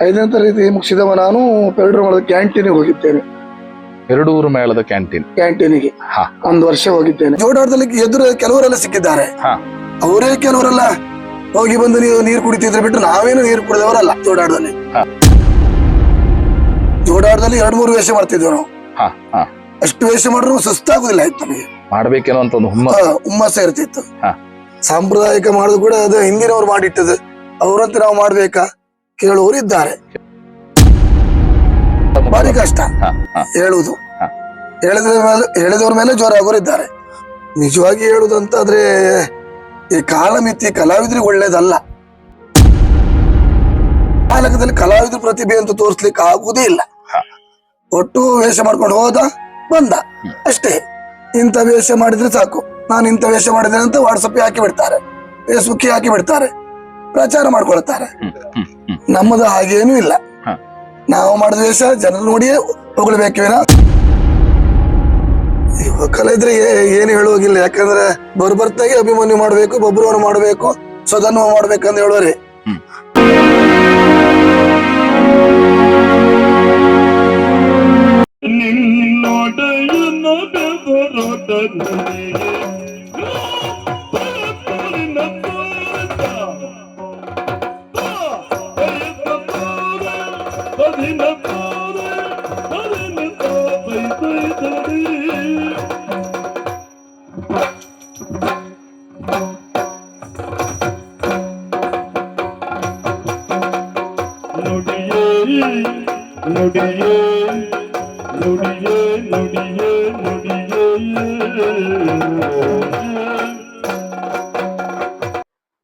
5ನೇ ತರಗತಿ ಮುಗಿಸಿದವ ನಾನು ಪೆರಡೂರು ಮೇಳದ ಕ್ಯಾಂಟೀನಿಗೆ ಹೋಗಿದ್ದೇನೆ. ಪೆರಡೂರು ಮೇಳದ ಕ್ಯಾಂಟೀನಿಗೆ 1 ವರ್ಷ ಹೋಗಿದ್ದೇನೆ. ಜೋಡಾಟದಲ್ಲಿ ಎದುರು ಕೆಲವರೆಲ್ಲ ಸಿಕ್ಕಿದ್ದಾರೆ. ಅವರೇ ಕೆಲವರೆಲ್ಲ ಹೋಗಿ ಬಂದು ನೀವು ನೀರು ಕುಡಿತಿದ್ರೆ ಬಿಟ್ಟು ನಾವೇನು ನೀರು ಕುಡಿದವರಲ್ಲ. ಜೋಡಾಟದಲ್ಲಿ 2-3 ವೇಷ ಮಾಡ್ತಿದ್ವಿ ನಾವು. ಅಷ್ಟು ವೇಷ ಮಾಡಿದ್ರು ಸುಸ್ತಾಗುದಿಲ್ಲ ಆಯ್ತು ನಮಗೆ. ಮಾಡ್ಬೇಕೇನೋ ಅಂತ ಒಂದು ಹುಮ್ಮಸ್ಸ ಇರ್ತಿತ್ತು. ಸಾಂಪ್ರದಾಯಿಕ ಮಾಡುದು ಕೂಡ ಅದು ಹಿಂದಿನವ್ರು ಮಾಡಿಟ್ಟದು, ಅವರಂತೆ ನಾವು ಮಾಡ್ಬೇಕಾ ಕೇಳುವವರು ಇದ್ದಾರೆ. ಭಾರಿ ಕಷ್ಟ ಹೇಳುವುದು. ಹೇಳಿದವ್ರ ಮೇಲೆ ಜೋರಾಗೋರು ಇದ್ದಾರೆ. ನಿಜವಾಗಿ ಹೇಳುದಂತಾದ್ರೆ ಈ ಕಾಲಮಿತಿ ಕಲಾವಿದರಿಗೆ ಒಳ್ಳೇದಲ್ಲ. ಕಾಲಕದಲ್ಲಿ ಕಲಾವಿದ್ರ ಪ್ರತಿಭೆ ಅಂತ ತೋರಿಸ್ಲಿಕ್ಕೆ ಆಗುವುದೇ ಇಲ್ಲ. ಒಟ್ಟು ವೇಷ ಮಾಡ್ಕೊಂಡು ಹೋದ ಬಂದ ಅಷ್ಟೇ. ಇಂಥ ವೇಷ ಮಾಡಿದ್ರೆ ಸಾಕು, ನಾನು ಇಂಥ ವೇಷ ಮಾಡಿದ್ದೇನೆ ಅಂತ ವಾಟ್ಸಪ್ ಹಾಕಿ ಬಿಡ್ತಾರೆ, ಫೇಸ್ಬುಕ್ ಹಾಕಿ ಬಿಡ್ತಾರೆ, ಪ್ರಚಾರ ಮಾಡ್ಕೊಳ್ತಾರೆ. ನಮ್ಮದು ಹಾಗೇನೂ ಇಲ್ಲ. ನಾವು ಮಾಡಿದ ವೇಷ ಜನರು ನೋಡಿಯೇ ಹೊಗಳ್ಬೇಕೇನ. ಇವಾಗ ಕಲೆ ಇದ್ರೆ ಏನು ಹೇಳುವಾಗಿಲ್ಲ. ಯಾಕಂದ್ರೆ ಬರ್ತಾಗೆ ಅಭಿಮನ್ಯು ಮಾಡ್ಬೇಕು, ಬೊಬ್ರವನು ಮಾಡ್ಬೇಕು, ಸ್ವಧನ್ವ ಮಾಡ್ಬೇಕಂತ ಹೇಳೋರೆ.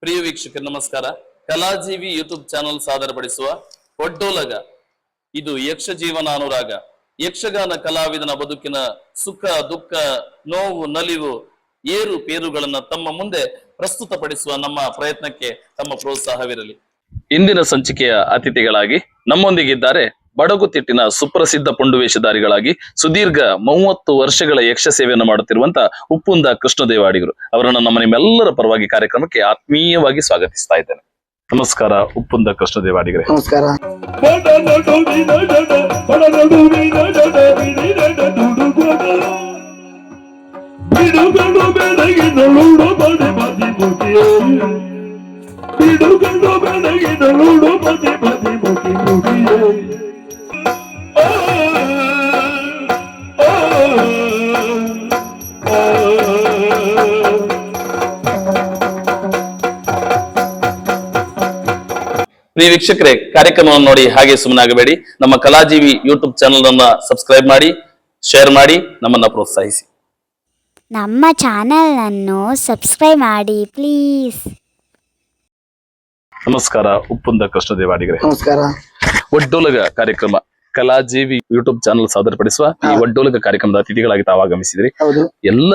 ಪ್ರಿಯ ವೀಕ್ಷಕರು ನಮಸ್ಕಾರ. ಕಲಾಜೀವಿ ಯೂಟ್ಯೂಬ್ ಚಾನಲ್ ಸಾದರಪಡಿಸುವ ಒಡ್ಡೋಲಗ, ಇದು ಯಕ್ಷ ಜೀವನಾನುರಾಗ, ಯಕ್ಷಗಾನ ಕಲಾವಿದನ ಬದುಕಿನ ಸುಖ ದುಃಖ, ನೋವು ನಲಿವು, ಏರು ಪೇರುಗಳನ್ನ ತಮ್ಮ ಮುಂದೆ ಪ್ರಸ್ತುತಪಡಿಸುವ ನಮ್ಮ ಪ್ರಯತ್ನಕ್ಕೆ ತಮ್ಮ ಪ್ರೋತ್ಸಾಹವಿರಲಿ. ಇಂದಿನ ಸಂಚಿಕೆಯ ಅತಿಥಿಗಳಾಗಿ ನಮ್ಮೊಂದಿಗಿದ್ದಾರೆ ಬಡಗುತಿಟ್ಟಿನ ಸುಪ್ರಸಿದ್ಧ ಪುಂಡುವೇಷಧಾರಿಗಳಾಗಿ ಸುದೀರ್ಘ 30 ವರ್ಷಗಳ ಯಕ್ಷ ಸೇವೆಯನ್ನು ಮಾಡುತ್ತಿರುವಂತ ಉಪ್ಪುಂದ ಕೃಷ್ಣದೇವಾಡಿಗರು. ಅವರನ್ನು ನಮ್ಮ ನಿಮ್ಮೆಲ್ಲರ ಪರವಾಗಿ ಕಾರ್ಯಕ್ರಮಕ್ಕೆ ಆತ್ಮೀಯವಾಗಿ ಸ್ವಾಗತಿಸ್ತಾ ಇದ್ದೇನೆ. ನಮಸ್ಕಾರ ಉಪ್ಪುಂದ ಕೃಷ್ಣದೇವಾಡಿಗರೇ. ನಮಸ್ಕಾರ. ಪ್ರಿಯ ವೀಕ್ಷಕರೇ, ಕಾರ್ಯಕ್ರಮವನ್ನು ನೋಡಿ ಹಾಗೆ ಸುಮ್ಮನಾಗಬೇಡಿ. ನಮ್ಮ ಕಲಾಜೀವಿ ಯೂಟ್ಯೂಬ್ ಚಾನಲ್ ಅನ್ನ ಸಬ್ಸ್ಕ್ರೈಬ್ ಮಾಡಿ, ಶೇರ್ ಮಾಡಿ, ನಮ್ಮನ್ನ ಪ್ರೋತ್ಸಾಹಿಸಿ. ನಮ್ಮ ಚಾನೆಲ್ ಅನ್ನು ಸಬ್ಸ್ಕ್ರೈಬ್ ಮಾಡಿ ಪ್ಲೀಸ್. ನಮಸ್ಕಾರ ಉಪ್ಪುಂದ ಕೃಷ್ಣದೇವಾಡಿಗರೇ. ನಮಸ್ಕಾರ. ಒಡ್ಡೋಲಗ ಕಾರ್ಯಕ್ರಮ ಕಲಾಜೀವಿ ಯೂಟ್ಯೂಬ್ ಚಾನಲ್ ಸಾದರಪಡಿಸುವ ಈ ಒಡ್ಡೋಲಗ ಕಾರ್ಯಕ್ರಮದ ಅತಿಥಿಗಳಾಗಿ ತಾವಾಗಮಿಸಿದ್ರಿ. ಎಲ್ಲ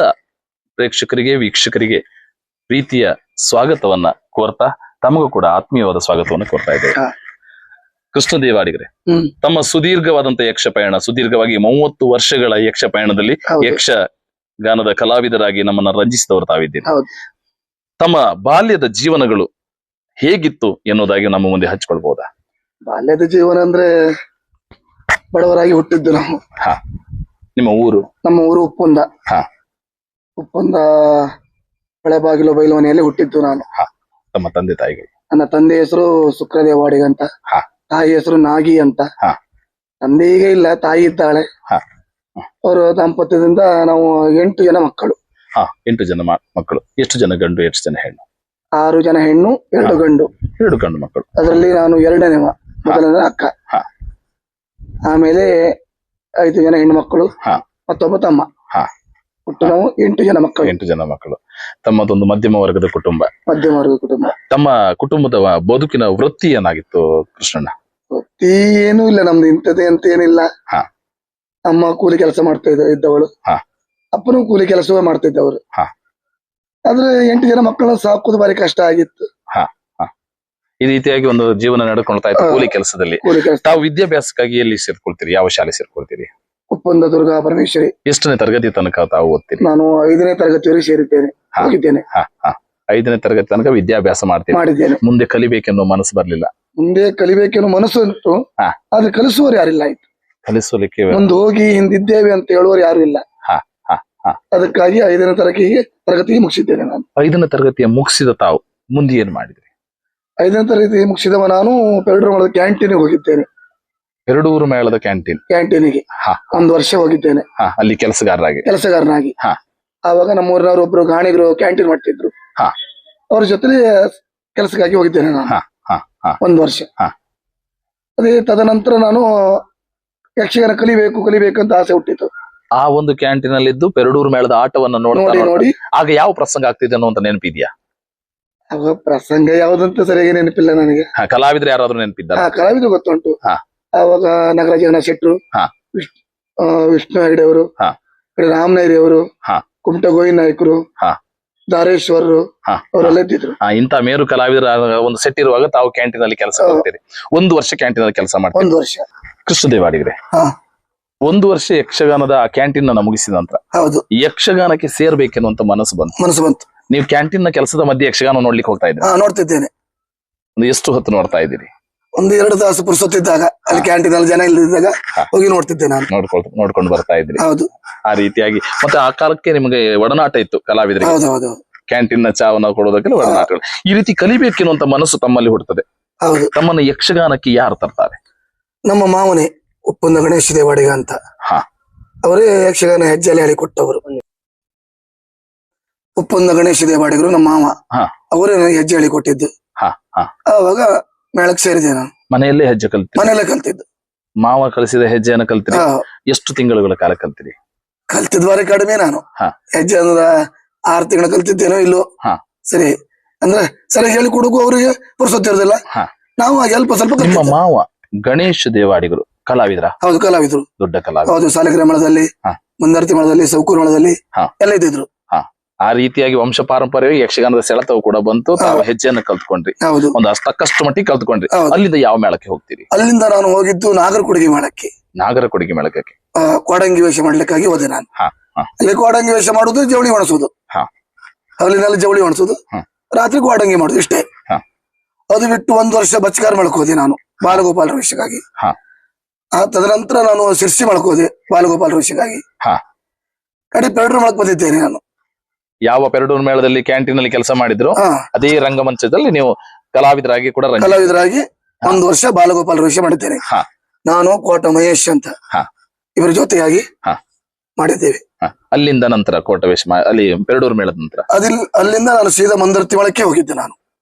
ಪ್ರೇಕ್ಷಕರಿಗೆ ವೀಕ್ಷಕರಿಗೆ ಪ್ರೀತಿಯ ಸ್ವಾಗತವನ್ನ ಕೋರ್ತಾ ತಮಗೂ ಕೂಡ ಆತ್ಮೀಯವಾದ ಸ್ವಾಗತವನ್ನು ಕೋರ್ತಾ ಇದ್ದೇವೆ. ಕೃಷ್ಣದೇವಾಡಿಗರೇ, ತಮ್ಮ ಸುದೀರ್ಘವಾದಂತ ಯಕ್ಷ ಪಯಣ, ಸುದೀರ್ಘವಾಗಿ 30 ವರ್ಷಗಳ ಯಕ್ಷ ಪಯಣದಲ್ಲಿ ಯಕ್ಷ ಗಾನದ ಕಲಾವಿದರಾಗಿ ನಮ್ಮನ್ನ ರಂಜಿಸಿದವರು ತಾವಿದ್ದೀರಿ. ತಮ್ಮ ಬಾಲ್ಯದ ಜೀವನಗಳು ಹೇಗಿತ್ತು ಎನ್ನುವುದಾಗಿ ನಮ್ಮ ಮುಂದೆ ಹಂಚಿಕೊಳ್ಬಹುದಾ? ಬಾಲ್ಯದ ಜೀವನ ಅಂದ್ರೆ ಬಡವರಾಗಿ ಹುಟ್ಟಿದ್ದು ನಾವು. ನಿಮ್ಮ ಊರು? ನಮ್ಮ ಊರು ಉಪ್ಪುಂದ. ಉಪ್ಪುಂದ ಹೊಳೆಬಾಗಿಲು ಬೈಲುಮನೆಯಲ್ಲಿ ಹುಟ್ಟಿದ್ದು ನಾನು. ತಮ್ಮ ತಂದೆ ತಾಯಿಗಳು? ನನ್ನ ತಂದೆ ಹೆಸರು ಸುಕ್ರದೇವಾಡಿಗ ಅಂತ, ತಾಯಿ ಹೆಸರು ನಾಗಿ ಅಂತ. ತಂದೆ ಈಗ ಇಲ್ಲ, ತಾಯಿ ಇದ್ದಾಳೆ. ಅವರು ದಾಂಪತ್ಯದಿಂದ ನಾವು 8 ಜನ ಮಕ್ಕಳು. 8 ಜನ ಮಕ್ಕಳು. ಎಷ್ಟು ಜನ ಗಂಡು, ಎಷ್ಟು ಜನ ಹೆಣ್ಣು? 6 ಜನ ಹೆಣ್ಣು, 2 ಗಂಡು. 2 ಗಂಡು ಮಕ್ಕಳು. ಅದರಲ್ಲಿ ನಾನು 2ನೇವ, ಮೊದಲನೇ ಅಕ್ಕ. ಆಮೇಲೆ 5 ಜನ ಹೆಣ್ಣು ಮಕ್ಕಳು, ಮತ್ತೊಬ್ಬ ತಮ್ಮ. ಒಟ್ಟು ನಾವು 8 ಜನ ಮಕ್ಕಳು. 8 ಜನ ಮಕ್ಕಳು. ತಮ್ಮದೊಂದು ಮಧ್ಯಮ ವರ್ಗದ ಕುಟುಂಬ. ಮಧ್ಯಮ ವರ್ಗದ ಕುಟುಂಬ. ತಮ್ಮ ಕುಟುಂಬದ ಬದುಕಿನ ವೃತ್ತಿ ಏನಾಗಿತ್ತು ಕೃಷ್ಣಣ್ಣ? ವೃತ್ತಿ ಏನೂ ಇಲ್ಲ ನಮ್ದು, ಇಂಥದ್ದೇ ಅಂತ ಏನಿಲ್ಲ. ಅಮ್ಮ ಕೂಲಿ ಕೆಲಸ ಮಾಡ್ತಾ ಇದ್ದವಳು, ಅಪ್ಪನೂ ಕೂಲಿ ಕೆಲಸವೇ ಮಾಡ್ತಿದ್ದವರು. ಆದ್ರೆ 8 ಜನ ಮಕ್ಕಳನ್ನ ಸಾಕೋದು ಬಾರಿ ಕಷ್ಟ ಆಗಿತ್ತು. ಈ ರೀತಿಯಾಗಿ ಒಂದು ಜೀವನ ನಡ್ಕೊಳ್ತಾ ಇತ್ತು ಕೂಲಿ ಕೆಲಸದಲ್ಲಿ. ತಾವು ವಿದ್ಯಾಭ್ಯಾಸಕ್ಕಾಗಿ ಎಲ್ಲಿ ಸೇರ್ಕೊಳ್ತೀರಿ? ಯಾವ ಶಾಲೆ ಸೇರ್ಕೊಳ್ತೀರಿ? ಉಪ್ಪುಂದ ದುರ್ಗಾ ಪರಮೇಶ್ವರಿ. ಎಷ್ಟನೇ ತರಗತಿ ತನಕ ತಾವು ಓದ್ತೀರಿ? ನಾನು 5ನೇ ತರಗತಿವರೆಗೆ ಹೋಗಿದ್ದೇನೆ. 5ನೇ ತರಗತಿ ತನಕ ವಿದ್ಯಾಭ್ಯಾಸ ಮಾಡಿದ್ದೇನೆ. ಮುಂದೆ ಕಲಿಬೇಕೆನ್ನೋ ಮನಸ್ಸು ಬರ್ಲಿಲ್ಲ? ಮುಂದೆ ಕಲಿಬೇಕೇನೋ ಮನಸ್ಸು ಉಂಟು, ಹಾ. ಆದ್ರೆ ಕಲಿಸುವವರು ಯಾರಿಲ್ಲ ಆಯ್ತು. ಕಲಿಸಲಿಕ್ಕೆ ಮುಂದೆ ಹೋಗಿ ಹಿಂದಿದ್ದೇವೆ ಅಂತ ಹೇಳುವವರು ಯಾರು ಇಲ್ಲ. ಹಾ ಹಾ ಹಾ. ಅದಕ್ಕಾಗಿ 5ನೇ ತರಗತಿಗೆ ಮುಗಿಸಿದ್ದೇನೆ ನಾನು. 5ನೇ ತರಗತಿಯ ಮುಗಿಸಿದ ತಾವು ಮುಂದೆ ಏನ್ ಮಾಡಿದ್ರಿ? 5ನೇ ತರಗತಿ ಮುಗಿಸಿದವ ನಾನು ಪೆರಡೂರು ಕ್ಯಾಂಟೀನ್ಗೆ ಹೋಗಿದ್ದೇನೆ. ಪೆರಡೂರು ಮೇಳದ ಕ್ಯಾಂಟೀನಿಗೆ ಹಾ 1 ವರ್ಷ ಹೋಗಿದ್ದೇನೆ ಹಾ. ಅಲ್ಲಿ ಕೆಲಸಗಾರನಾಗಿ. ಹಾ. ಆವಾಗ ನಮ್ಮೂರಿನವರು ಒಬ್ರು ಗಾಣಿಗರು ಕ್ಯಾಂಟೀನ್ ಮಾಡ್ತಿದ್ರು. ಹಾ. ಅವ್ರ ಜೊತೆ ಕೆಲಸಕ್ಕಾಗಿ ಹೋಗಿದ್ದೇನೆ ನಾನು ಹಾ ಹಾ ಹಾ. 1 ವರ್ಷ. ಹಾ. ಅದೇ ತದನಂತರ ನಾನು ಯಕ್ಷಗಾನ ಕಲಿಬೇಕು ಅಂತ ಆಸೆ ಹುಟ್ಟಿತು. ಆ ಒಂದು ಕ್ಯಾಂಟೀನ್ ಅಲ್ಲಿ ಇದ್ದು ಪೆರಡೂರು ಮೇಳದ ಆಟವನ್ನು ನೋಡಿ ಆಗ ಯಾವ ಪ್ರಸಂಗ ಆಗ್ತಿದೆ ಅನ್ನುವಂತ ನೆನಪಿದ್ಯಾ? ಅವ ಪ್ರಸಂಗ ಯಾವ್ದಂತ ಸರಿಯಾಗಿ ನೆನಪಿಲ್ಲ ನನಗೆ. ಕಲಾವಿದ್ರು ಯಾರಾದ್ರೂ ನೆನಪಿದ್ದಾರೆ? ಕಲಾವಿದ್ರು ಗೊತ್ತುಂಟು. ಹಾ. ಆವಾಗ ನಾಗರಾಜ ಶೆಟ್ರು, ಹಾ. ವಿಷ್ಣು ಹೆಗಡೆ ಅವರು, ಹಾ. ರಾಮನೈರಿ ಅವರು, ಹಾ. ಕುಮಟ ಗೋವಿಂದ ನಾಯ್ಕರು, ಹಾ. ದಾರೇಶ್ವರರು, ಹಾ. ಅವರೆಲ್ಲ ಇದ್ದಿದ್ರು. ಇಂತ ಮೇರು ಕಲಾವಿದರ ಒಂದು ಸೆಟ್ ಇರುವಾಗ ತಾವು ಕ್ಯಾಂಟೀನ್ ಅಲ್ಲಿ ಕೆಲಸ ಮಾಡ್ತೀರಿ. 1 ವರ್ಷ ಕ್ಯಾಂಟೀನ್ ಅಲ್ಲಿ ಕೆಲಸ ಮಾಡ್ತೀರಿ. 1 ವರ್ಷ. ಕೃಷ್ಣದೇವಾಡಿಗ್ರೆ, ಹಾ. 1 ವರ್ಷ ಯಕ್ಷಗಾನದ ಕ್ಯಾಂಟೀನ್ ಅನ್ನ ಮುಗಿಸಿದ ನಂತರ ಹೌದು ಯಕ್ಷಗಾನಕ್ಕೆ ಸೇರ್ಬೇಕೆನ್ನುವಂತ ಮನಸ್ಸು ಬಂತು. ನೀವು ಕ್ಯಾಂಟೀನ್ ನ ಕೆಲಸದ ಮಧ್ಯೆ ಯಕ್ಷಗಾನ ನೋಡ್ಲಿಕ್ಕೆ ಹೋಗ್ತಾ ಇದ್ದೀರಿ? ನೋಡ್ತಿದ್ದೇನೆ. ಒಂದು ಎಷ್ಟು ಹೊತ್ತು ನೋಡ್ತಾ ಇದ್ದೀರಿ? 1-2 ತಾಸು ಪುರ್ಸೊತ್ತಿದ್ದಾಗ, ಅಲ್ಲಿ ಕ್ಯಾಂಟೀನ್ ಅಲ್ಲಿ ಜನ ಇಲ್ಲದಿದ್ದಾಗ ಹೋಗಿ ನೋಡ್ತಿದ್ದೆ ನಾನು. ನೋಡ್ಕೊಂಡು ಬರ್ತಾ ಇದ್ರಿ. ಹೌದು. ಆ ರೀತಿಯಾಗಿ ಮತ್ತೆ ಆ ಕಾಲಕ್ಕೆ ನಿಮಗೆ ಒಡನಾಟ ಇತ್ತು ಕಲಾವಿದರಿಗೆ. ಹೌದು. ಕ್ಯಾಂಟೀನ್ ನ ಚಾವನ್ನ ಕೊಡೋದಕ್ಕೆಲ್ಲ ಒಡನಾಟಗಳು. ಈ ರೀತಿ ಕಲಿಬೇಕೆನ್ನುವಂತ ಮನಸ್ಸು ತಮ್ಮಲ್ಲಿ ಹುಟ್ಟುತ್ತದೆ. ಹೌದು. ತಮ್ಮನ್ನ ಯಕ್ಷಗಾನಕ್ಕೆ ಯಾರು ತರ್ತಾರೆ? ನಮ್ಮ ಮಾವನೇ ಉಪ್ಪುಂದ ಗಣೇಶ ದೇವಾಡಿಗ ಅಂತ. ಹಾ. ಅವರೇ ಯಕ್ಷಗಾನ ಹೆಜ್ಜೆಯಲ್ಲಿ ಹೇಳಿಕೊಟ್ಟವರು. ಉಪ್ಪುಂದ ಗಣೇಶ ದೇವಾಡಿಗರು ನಮ್ಮ ಮಾವ. ಹಾ. ಅವರೇ ನನಗೆ ಹೆಜ್ಜೆ ಹೇಳಿಕೊಟ್ಟಿದ್ದು. ಹಾ ಹಾ. ಆವಾಗ ಮೇಳಕ್ಕೆ ಸೇರಿದೆ ನಾನು. ಮನೆಯಲ್ಲೇ ಹೆಜ್ಜೆ ಕಲ್ತಿ? ಮನೆಯಲ್ಲೇ ಕಲ್ತಿದ್ದು. ಮಾವ ಕಲಿಸಿದ ಹೆಜ್ಜೆಯನ್ನು ಕಲ್ತಿರಿ? ಎಷ್ಟು ತಿಂಗಳುಗಳ ಕಾಲ ಕಲ್ತಿರಿ? ಕಲ್ತಿದ್ವಾರೆ ಕಡಿಮೆ ನಾನು. ಹಾ. ಹೆಜ್ಜೆ 6 ತಿಂಗಳು ಕಲ್ತಿದ್ದೇನೋ ಇಲ್ಲೋ. ಹಾ. ಸರಿ ಅಂದ್ರೆ ಸರಿ ಹೇಳಿ ಕೊಡಗು ಅವರಿಗೆ ಪುರ್ಸೊತ್ತಿರೋದಿಲ್ಲ. ಹಾ. ನಾವು ಅಲ್ಪ ಸ್ವಲ್ಪ ನಿಮ್ಮ ಕಲ್ತಿದ್ದೆ. ಮಾವ ಗಣೇಶ ದೇವಾಡಿಗರು ಕಲಾವಿದ್ರ? ಹೌದು, ಕಲಾವಿದ್ರು. ದೊಡ್ಡ ಕಲಾವಿದ. ಹೌದು. ಸಾಲಿಗ್ರಾಮ ಮೇಳದಲ್ಲಿ, ಹಾ. ಮುಂದರ್ತಿ ಮೇಳದಲ್ಲಿ, ಸೌಕೂರು ಮೇಳದಲ್ಲಿ ಹಾ. ಎಲ್ಲ ಇದ್ದಿದ್ರು. ಆ ರೀತಿಯಾಗಿ ವಂಶ ಪಾರಂಪರ್ಯವಾಗಿ ಯಕ್ಷಗಾನದ ಸೆಳೆತವು ಕೂಡ ಬಂತು. ತಾವು ಹೆಜ್ಜೆಯನ್ನು ಕಲ್ತ್ಕೊಂಡ್ರಿ. ಹೌದು. ಒಂದು ತಕ್ಕಷ್ಟು ಮಟ್ಟಿಗೆ ಕಲ್ತ್ಕೊಂಡ್ರಿ. ಹೌದು. ಅಲ್ಲಿಂದ ಯಾವ ಮೇಳಕ್ಕೆ ಹೋಗ್ತೀರಿ? ಅಲ್ಲಿಂದ ನಾನು ಹೋಗಿದ್ದು ನಾಗರಕೊಡಿಗೆ ಮೇಳಕ್ಕೆ. ನಾಗರಕೊಡಿಗೆ ಮೇಳಕ್ಕೆ? ಕೋಡಂಗಿ ವೇಷ ಮಾಡ್ಲಿಕ್ಕಾಗಿ ಹೋದೆ ನಾನು. ಹಾ ಹಾ. ಅಲ್ಲಿ ಕೋಡಂಗಿ ವೇಷ ಮಾಡುದು, ಜವಳಿ ಒಣಸುದು. ಹಾ. ಅಲ್ಲಿನಲ್ಲಿ ಜವಳಿ ಒಣಸುದು, ರಾತ್ರಿ ಕೋಡಂಗಿ ಮಾಡುದು, ಇಷ್ಟೇ. ಹಾ. ಅದು ಬಿಟ್ಟು 1 ವರ್ಷ ಬಚ್ಕಾರ ಮೇಳಕ್ಕೆ ಹೋದೆ ನಾನು ಬಾಲಗೋಪಾಲ ವೇಷಕ್ಕಾಗಿ. ಹಾ. ತದನಂತರ ನಾನು ಸಿರ್ಸಿ ಮೇಳಕ್ಕೆ ಹೋದೆ ಬಾಲಗೋಪಾಲ ವೇಷಕ್ಕಾಗಿ. ಹಾ. ಕಡೆ ಪೆರಡೂರು ಮೇಳಕ್ಕೆ ಬಂದಿದ್ದೇನೆ ನಾನು. ಯಾವ ಪೆರಡೂರು ಮೇಳದಲ್ಲಿ ಕ್ಯಾಂಟೀನ್ ಅಲ್ಲಿ ಕೆಲಸ ಮಾಡಿದ್ರು ಹಾ. ಅದೇ ರಂಗಮಂಚದಲ್ಲಿ ನೀವು ಕಲಾವಿದರಾಗಿ ಕೂಡ ಕಲಾವಿದರಾಗಿ 1 ವರ್ಷ ಬಾಲಗೋಪಾಲ ವೇಷ ಮಾಡಿದ್ದೇನೆ. ಹಾ. ನಾನು ಕೋಟ ಮಹೇಶ್ ಅಂತ ಹಾ. ಇವರ ಜೊತೆಯಾಗಿ ಹಾ. ಮಾಡಿದ್ದೇವೆ. ಅಲ್ಲಿಂದ ನಂತರ ಕೋಟವೇಶ ಅಲ್ಲಿ ಪೆರಡೂರು ಮೇಳದ ನಂತರ ಅಲ್ಲಿಂದ ನಾನು ಸೀದಾ ಮಂದರ್ತಿ ಮೇಳಕ್ಕೆ ಹೋಗಿದ್ದೆ ನಾನು.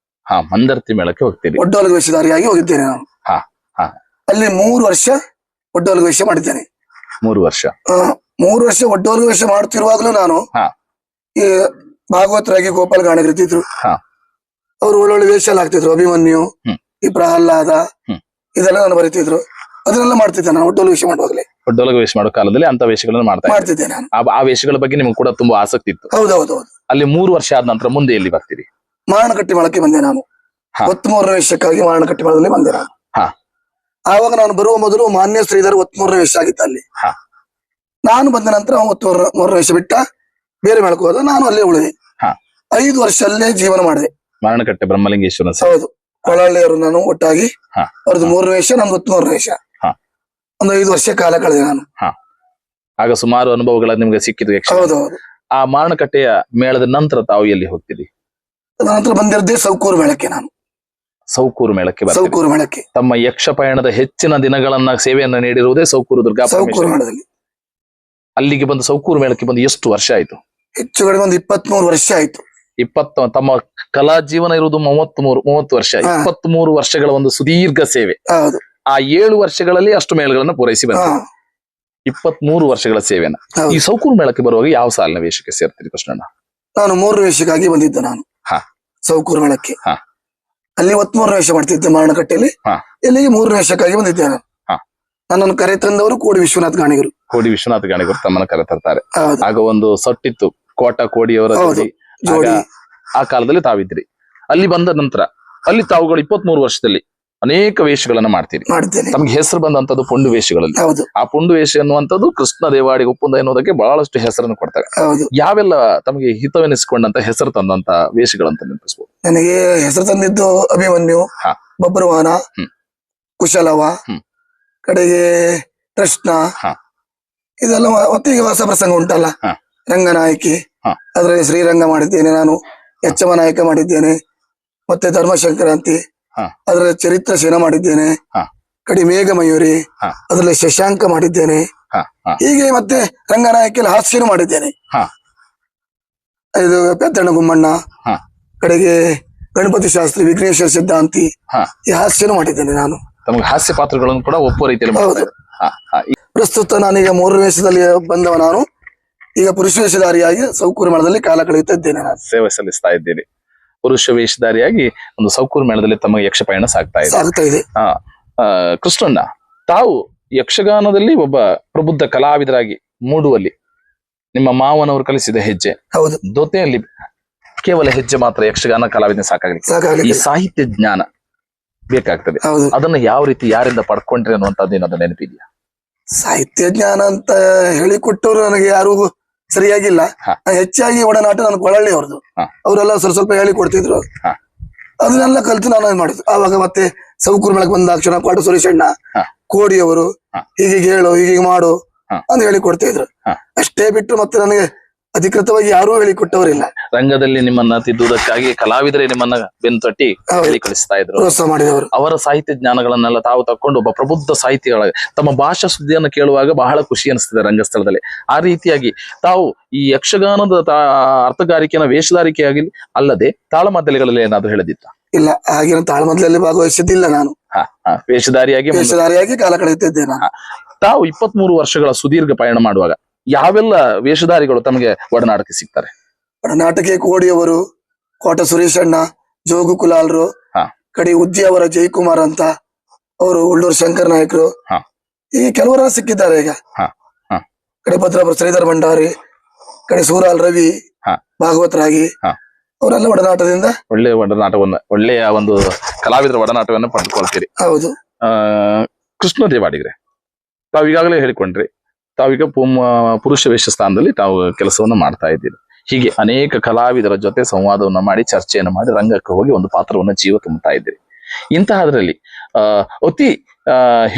ಹಾ. ಮಂದರ್ತಿ ಮೇಳಕ್ಕೆ ಹೋಗ್ತೀರಿ? ಒಡ್ಡೋಲಗ ವೇಷಧಾರಿಯಾಗಿ ಹೋಗಿದ್ದೇನೆ ನಾನು. ಹಾ ಹಾ. ಅಲ್ಲಿ 3 ವರ್ಷ ಒಡ್ಡೋಲಗ ವೇಷ ಮಾಡಿದ್ದೇನೆ. 3 ವರ್ಷ? 3 ವರ್ಷ ಒಡ್ಡೋಲಗ ವೇಷ ಮಾಡುತ್ತಿರುವಾಗಲೂ ನಾನು ಹಾ. ಈ ಭಾಗವತರಾಗಿ ಗೋಪಾಲ ಗಾಣಿಗರಿದ್ರು. ಹಾ. ಅವರು ಒಳ್ಳೊಳ್ಳೆ ವೇಷ ಎಲ್ಲ ಆಗ್ತಿದ್ರು. ಅಭಿಮನ್ಯು, ಈ ಪ್ರಹ್ಲಾದ, ಇದೆಲ್ಲ ನಾನು ಬರೀತಿದ್ರು. ಅದನ್ನೆಲ್ಲ ಮಾಡ್ತಿದ್ದೆ ನಾನು ಒಡ್ಡೋಲಗ ವೇಷ ಮಾಡುವಾಗಲೇ. ಒಡ್ಡೋಲಗ ವೇಷ ಮಾಡೋ ಕಾಲದಲ್ಲಿ ಅಂತ ವೇಷಗಳನ್ನು ಮಾಡ್ತಿದ್ದೆ ನಾನು. ಆ ವೇಷಗಳ ಬಗ್ಗೆ ನಿಮ್ಗೆ ಕೂಡ ತುಂಬಾ ಆಸಕ್ತಿ ಇತ್ತು? ಹೌದೌದು. ಅಲ್ಲಿ 3 ವರ್ಷ ಆದ ನಂತರ ಮುಂದೆ ಎಲ್ಲಿ ಬರ್ತೀರಿ? ಮಾರಣಕಟ್ಟಿ ಮೇಳಕ್ಕೆ ಬಂದೆ ನಾನು. 33ನೇ ವೇಷಕ್ಕಾಗಿ ಮಾರಣಕಟ್ಟಿ ಮೇಳದಲ್ಲಿ ಬಂದೆ ನಾನು. ಹಾ. ಆವಾಗ ನಾನು ಬರುವ ಮೊದಲು ಮಾನ್ಯ ಶ್ರೀಧರ್ 33ನೇ ವೇಷ ಆಗಿತ್ತು ಅಲ್ಲಿ. ಹಾ. ನಾನು ಬಂದ ನಂತರ 33ನೇ ವೇಷ ಬಿಟ್ಟ ಬೇರೆ ಮೇಳಕ್ಕೆ ಹೋದ. ನಾನು ಅಲ್ಲೇ ಉಳಿದೆ. 5 ವರ್ಷ ಅಲ್ಲೇ ಜೀವನ ಮಾಡಿದೆ. ಮಾರಣಕಟ್ಟೆ ಬ್ರಹ್ಮಲಿಂಗೇಶ್ವರ? ಹೌದು. ಕೊಳಹಳ್ಳಿಯವರು ನಾನು ಒಟ್ಟಾಗಿ. ಅವ್ರದ್ದು 3ನೇ ವೇಷ, ನಂದು 33ನೇ ವೇಷ. ಒಂದು 5 ವರ್ಷ ಕಾಲ ಕಳೆದೆ ನಾನು. ಆಗ ಸುಮಾರು ಅನುಭವಗಳ ನಿಮ್ಗೆ ಸಿಕ್ಕಿದ್ರು. ಹೌದು. ಆ ಮಾರಣಕಟ್ಟೆಯ ಮೇಳದ ನಂತರ ತಾವು ಎಲ್ಲಿ ಹೋಗ್ತೀರಿ? ನಂತರ ಬಂದಿರದೆ ಸೌಕೂರು ಮೇಳಕ್ಕೆ ನಾನು. ಸೌಕೂರು ಮೇಳಕ್ಕೆ? ಸೌಕೂರು ಮೇಳಕ್ಕೆ ತಮ್ಮ ಯಕ್ಷ ಪಯಣದ ಹೆಚ್ಚಿನ ದಿನಗಳನ್ನ ಸೇವೆಯನ್ನ ನೀಡಿರುವುದೇ ಸೌಕೂರು ದುರ್ಗಾ ಸೌಕೂರು ಮೇಳದಲ್ಲಿ. ಅಲ್ಲಿಗೆ ಬಂದು ಸೌಕೂರು ಮೇಳಕ್ಕೆ ಬಂದು ಎಷ್ಟು ವರ್ಷ ಆಯ್ತು? ಹೆಚ್ಚು ಕಡಿಮೆ ಒಂದು 23 ವರ್ಷ ಆಯ್ತು. ತಮ್ಮ ಕಲಾ ಜೀವನ ಇರುವುದು 30 ವರ್ಷ. 23 ವರ್ಷಗಳ ಒಂದು ಸುದೀರ್ಘ ಸೇವೆ. ಹೌದು. ಆ 7 ವರ್ಷಗಳಲ್ಲಿ ಅಷ್ಟು ಮೇಳಗಳನ್ನು ಪೂರೈಸಿ ಬಂದ 23 ವರ್ಷಗಳ ಸೇವೆನ ಈ ಸೌಕೂರು ಮೇಳಕ್ಕೆ ಬರುವಾಗ ಯಾವ ಸಾಲಿನ ವೇಷಕ್ಕೆ ಸೇರ್ತೀರಿ ಕೃಷ್ಣಣ್ಣ? ನಾನು 3ನೇ ವೇಷಕ್ಕಾಗಿ ಬಂದಿದ್ದೆ ನಾನು ಸೌಕೂರು ಮೇಳಕ್ಕೆ. ಅಲ್ಲಿ 23ನೇ ವೇಷ ಮಾಡ್ತಿದ್ದೆ ಮಾರಣಕಟ್ಟೆಯಲ್ಲಿ. ಇಲ್ಲಿಗೆ 3ನೇ ವೇಷಕ್ಕಾಗಿ ಬಂದಿದ್ದೆ ನಾನು. ನನ್ನನ್ನು ಕರೆ ತಂದವರು ಕೋಡಿ ವಿಶ್ವನಾಥ್ ಗಾಣಿಗರು. ಕೋಡಿ ವಿಶ್ವನಾಥ್ ಗಾಣಿಗರು ತಮ್ಮನ್ನು ಕರೆ ತರ್ತಾರೆ. ಆಗ ಒಂದು ಸೊಟ್ಟಿತ್ತು ಕೋಟ ಕೋಡಿಯವರ ಜೋಡಿ. ಆ ಕಾಲದಲ್ಲಿ ತಾವಿದ್ರಿ. ಅಲ್ಲಿ ಬಂದ ನಂತರ ಅಲ್ಲಿ ತಾವುಗಳು 23 ವರ್ಷದಲ್ಲಿ ಅನೇಕ ವೇಷಗಳನ್ನ ಮಾಡ್ತೀರಿ. ತಮ್ಗೆ ಹೆಸರು ಬಂದಂತದ್ದು ಪುಂಡು ವೇಷಗಳಲ್ಲಿ. ಆ ಪುಂಡು ವೇಷ ಎನ್ನುವಂಥದ್ದು ಕೃಷ್ಣ ದೇವಾಡಿ ಒಪ್ಪುಂದ ಎನ್ನುವುದಕ್ಕೆ ಬಹಳಷ್ಟು ಹೆಸರನ್ನು ಕೊಡ್ತಾರೆ. ಯಾವೆಲ್ಲ ತಮಗೆ ಹಿತವೆನಿಸಿಕೊಂಡಂತ ಹೆಸರು ತಂದಂತ ವೇಷಗಳಂತ ನೆನಪಿಸಬಹುದು? ನನಗೆ ಹೆಸರು ತಂದಿದ್ದು ಅಭಿಮನ್ಯು, ಹಾ. ಬಬ್ರುವಾಹನ, ಹ್ಮ್. ಕುಶಲವ, ಹ್ಮ್. ಕಡೆಗೆ ಕೃಷ್ಣ, ಹಾ. ಇದೆಲ್ಲ ಮತ್ತೆ ಈಗ ಹೊಸ ಪ್ರಸಂಗ ಉಂಟಲ್ಲ, ಹಾ. ರಂಗನಾಯಕಿ, ಹಾ. ಅದರಲ್ಲಿ ಶ್ರೀರಂಗ ಮಾಡಿದ್ದೇನೆ ನಾನು, ಯಚ್ಚಮ ನಾಯಕ ಮಾಡಿದ್ದೇನೆ, ಮತ್ತೆ ಧರ್ಮಸಂಕ್ರಾಂತಿ, ಹಾ. ಅದರಲ್ಲಿ ಚರಿತ್ರ ಸೇನ ಮಾಡಿದ್ದೇನೆ, ಹಾ. ಕಡಿ ಮೇಘಮಯೂರಿ, ಹಾ. ಅದರಲ್ಲಿ ಶಶಾಂಕ ಮಾಡಿದ್ದೇನೆ. ಹಾ. ಹಾ. ಹೀಗೆ ಮತ್ತೆ ರಂಗನಾಯಕಿಯಲ್ಲಿ ಹಾಸ್ಯನು ಮಾಡಿದ್ದೇನೆ. ಹಾ. ಇದು ಪೆದ್ದಣ್ಣ ಗುಮ್ಮಣ್ಣ, ಹಾ. ಕಡೆಗೆ ಗಣಪತಿ ಶಾಸ್ತ್ರಿ, ವಿಘ್ನೇಶ್ವರ ಸಿದ್ಧಾಂತಿ, ಹಾ. ಈ ಹಾಸ್ಯನು ಮಾಡಿದ್ದೇನೆ ನಾನು. ತಮಗೆ ಹಾಸ್ಯ ಪಾತ್ರಗಳನ್ನು ಕೂಡ ಒಪ್ಪುವ ರೀತಿಯಲ್ಲಿ ಹೌದು. ಮಾಡ್ತಾ ಇದ್ದಾರೆ. ಹಾ. ಹಾ. ಪ್ರಸ್ತುತ ನಾನೀಗ 3 ವೇಷದಲ್ಲಿ ಬಂದವ ನಾನು. ಈಗ ಪುರುಷ ವೇಷಧಾರಿಯಾಗಿ ಸೌಕೂರು ಮೇಳದಲ್ಲಿ ಕಾಲ ಕಳೆಯುತ್ತಾ ಇದ್ದೇನೆ ನಾನು. ಸೇವೆ ಸಲ್ಲಿಸ್ತಾ ಇದ್ದೀರಿ. ಪುರುಷ ವೇಷಧಾರಿಯಾಗಿ ಒಂದು ಸೌಕೂರು ಮೇಳದಲ್ಲಿ ತಮ್ಮ ಯಕ್ಷ ಪಯಣ ಸಾಗ್ತಾ ಇದೆ. ಸಾಗುತ್ತಾ ಇದೆ. ಹಾ. ಕೃಷ್ಣಣ್ಣ, ತಾವು ಯಕ್ಷಗಾನದಲ್ಲಿ ಒಬ್ಬ ಪ್ರಬುದ್ಧ ಕಲಾವಿದರಾಗಿ ಮೂಡುವಲ್ಲಿ ನಿಮ್ಮ ಮಾವನವರು ಕಲಿಸಿದ ಹೆಜ್ಜೆ, ಹೌದು, ಜೊತೆಯಲ್ಲಿ ಕೇವಲ ಹೆಜ್ಜೆ ಮಾತ್ರ ಯಕ್ಷಗಾನ ಕಲಾವಿದನ ಸಾಕಾಗಲಿಕ್ಕೆ ಈ ಸಾಕಾಗಲಿಕ್ಕೆ. ಸಾಹಿತ್ಯ ಜ್ಞಾನ ಬೇಕಾಗ್ತದೆ. ಹೌದು, ಅದನ್ನ ಯಾವ ರೀತಿ ಯಾರಿಂದ ಪಡ್ಕೊಂಡ್ರಿ ಅನ್ನುವಂಥದ್ದು ಏನಾದ್ರು ನೆನಪಿದೆಯಾ? ಸಾಹಿತ್ಯ ಜ್ಞಾನ ಅಂತ ಹೇಳಿಕೊಟ್ಟವರು ನನಗೆ ಯಾರು ಸರಿಯಾಗಿಲ್ಲ. ಹಾ. ಹೆಚ್ಚಾಗಿ ಒಡನಾಟ ನನ್ನ ಕೊಳಳ್ಳಿ ಅವ್ರದ್ದು. ಹಾ. ಅವರೆಲ್ಲ ಸ್ವಲ್ಪ ಹೇಳಿಕೊಡ್ತಿದ್ರು. ಹಾ. ಅದನ್ನೆಲ್ಲ ಕಲ್ತು ನಾನು ಏನ್ ಮಾಡಿದ್ದು. ಆವಾಗ ಮತ್ತೆ ಸೌಕೂರು ಮೇಳಕ್ಕೆ ಬಂದಾಕ್ಷಣ ಕ್ವಾಟ ಸುರೇಶಣ್ಣ, ಹಾ. ಕೋಡಿಯವರು ಹಾ. ಹೀಗೆ ಹೇಳು, ಹೀಗೆ ಮಾಡು ಹಾ. ಅಂತ ಹೇಳಿಕೊಡ್ತಾ ಇದ್ರು. ಹಾ. ಅಷ್ಟೇ ಬಿಟ್ಟು ಮತ್ತೆ ನನಗೆ ಅಧಿಕೃತವಾಗಿ ಯಾರೂ ಹೇಳಿಕೊಟ್ಟವರಿಲ್ಲ. ರಂಗದಲ್ಲಿ ನಿಮ್ಮನ್ನ ತಿದ್ದುವುದಕ್ಕಾಗಿ ಕಲಾವಿದರೇ ನಿಮ್ಮನ್ನ ಬೆನ್ನು ತಟ್ಟಿ ಹೌದು. ಹೇಳಿ ಕಳಿಸ್ತಾ ಇದ್ರು. ಪ್ರೋತ್ಸಾಹ ಮಾಡಿದವರು. ಅವರ ಸಾಹಿತ್ಯ ಜ್ಞಾನಗಳನ್ನೆಲ್ಲ ತಾವು ತಕೊಂಡು ಒಬ್ಬ ಪ್ರಬುದ್ಧ ಸಾಹಿತಿಗಳ ತಮ್ಮ ಭಾಷಾ ಸುದ್ದಿಯನ್ನು ಕೇಳುವಾಗ ಬಹಳ ಖುಷಿ ಅನಿಸ್ತದೆ ರಂಗಸ್ಥಳದಲ್ಲಿ. ಆ ರೀತಿಯಾಗಿ ತಾವು ಈ ಯಕ್ಷಗಾನದ ಅರ್ಥಗಾರಿಕೆಯ ವೇಷಧಾರಿಕೆಯಾಗಿ ಅಲ್ಲದೆ ತಾಳಮದ್ದಲೆಗಳಲ್ಲಿ ಏನಾದ್ರು ಹೇಳದಿತ್ತ? ಇಲ್ಲ, ಹಾಗೆ ತಾಳ್ಮದ್ಲಲ್ಲಿ ಭಾಗವಹಿಸಿದ್ದಿಲ್ಲ ನಾನು. ವೇಷಧಾರಿಯಾಗಿ ವೇಷಧಾರಿಯಾಗಿ ಕಾಲ ಕಳೆಯುತ್ತಿದ್ದೆ ನಾನು. ತಾವು 23 ವರ್ಷಗಳ ಸುದೀರ್ಘ ಪಯಣ ಮಾಡುವಾಗ ಯಾವೆಲ್ಲ ವೇಷಧಾರಿಗಳು ತಮಗೆ ಒಡನಾಟಕ್ಕೆ ಸಿಗ್ತಾರೆ? ಒಡನಾಟಕ್ಕೆ ಕೋಡಿಯವರು, ಕೋಟ ಸುರೇಶಣ್ಣ, ಜೋಗು ಕುಲಾಲ್ರು, ಹಾ. ಕಡೆ ಉದ್ಯಾವರ ಜಯಕುಮಾರ್ ಅಂತ, ಅವರು ಉಳ್ಳೂರು ಶಂಕರ್ ನಾಯಕರು, ಹಾ. ಹೀಗೆ ಕೆಲವರ ಸಿಕ್ಕಿದ್ದಾರೆ ಈಗ. ಹಾ. ಹಾ. ಕಡೆ ಭದ್ರಾಪುರ ಶ್ರೀಧರ್ ಭಂಡಾರಿ, ಕಡೆ ಸೂರಾಲ್ ರವಿ, ಹಾ. ಭಾಗವತರಾಗಿ, ಹಾ. ಅವರೆಲ್ಲ ಒಡನಾಟದಿಂದ ಒಳ್ಳೆಯ ಒಡನಾಟವನ್ನು, ಒಳ್ಳೆಯ ಒಂದು ಕಲಾವಿದರ ಒಡನಾಟವನ್ನು ಪಡೆದುಕೊಳ್ತೀರಿ. ಹೌದು. ಕೃಷ್ಣ ದೇವಾಡಿಗ್ರೆ, ತಾವು ಈಗಾಗಲೇ ಹೇಳಿಕೊಂಡ್ರಿ, ತಾವೀಗ ಪುರುಷ ವೇಷ ಸ್ಥಾನದಲ್ಲಿ ತಾವು ಕೆಲಸವನ್ನು ಮಾಡ್ತಾ ಇದ್ದೀರಿ. ಹೀಗೆ ಅನೇಕ ಕಲಾವಿದರ ಜೊತೆ ಸಂವಾದವನ್ನು ಮಾಡಿ, ಚರ್ಚೆಯನ್ನು ಮಾಡಿ, ರಂಗಕ್ಕೆ ಹೋಗಿ ಒಂದು ಪಾತ್ರವನ್ನು ಜೀವ ತುಂಬುತ್ತಾ ಇದ್ದೀರಿ. ಇಂತಹದ್ರಲ್ಲಿ ಅತಿ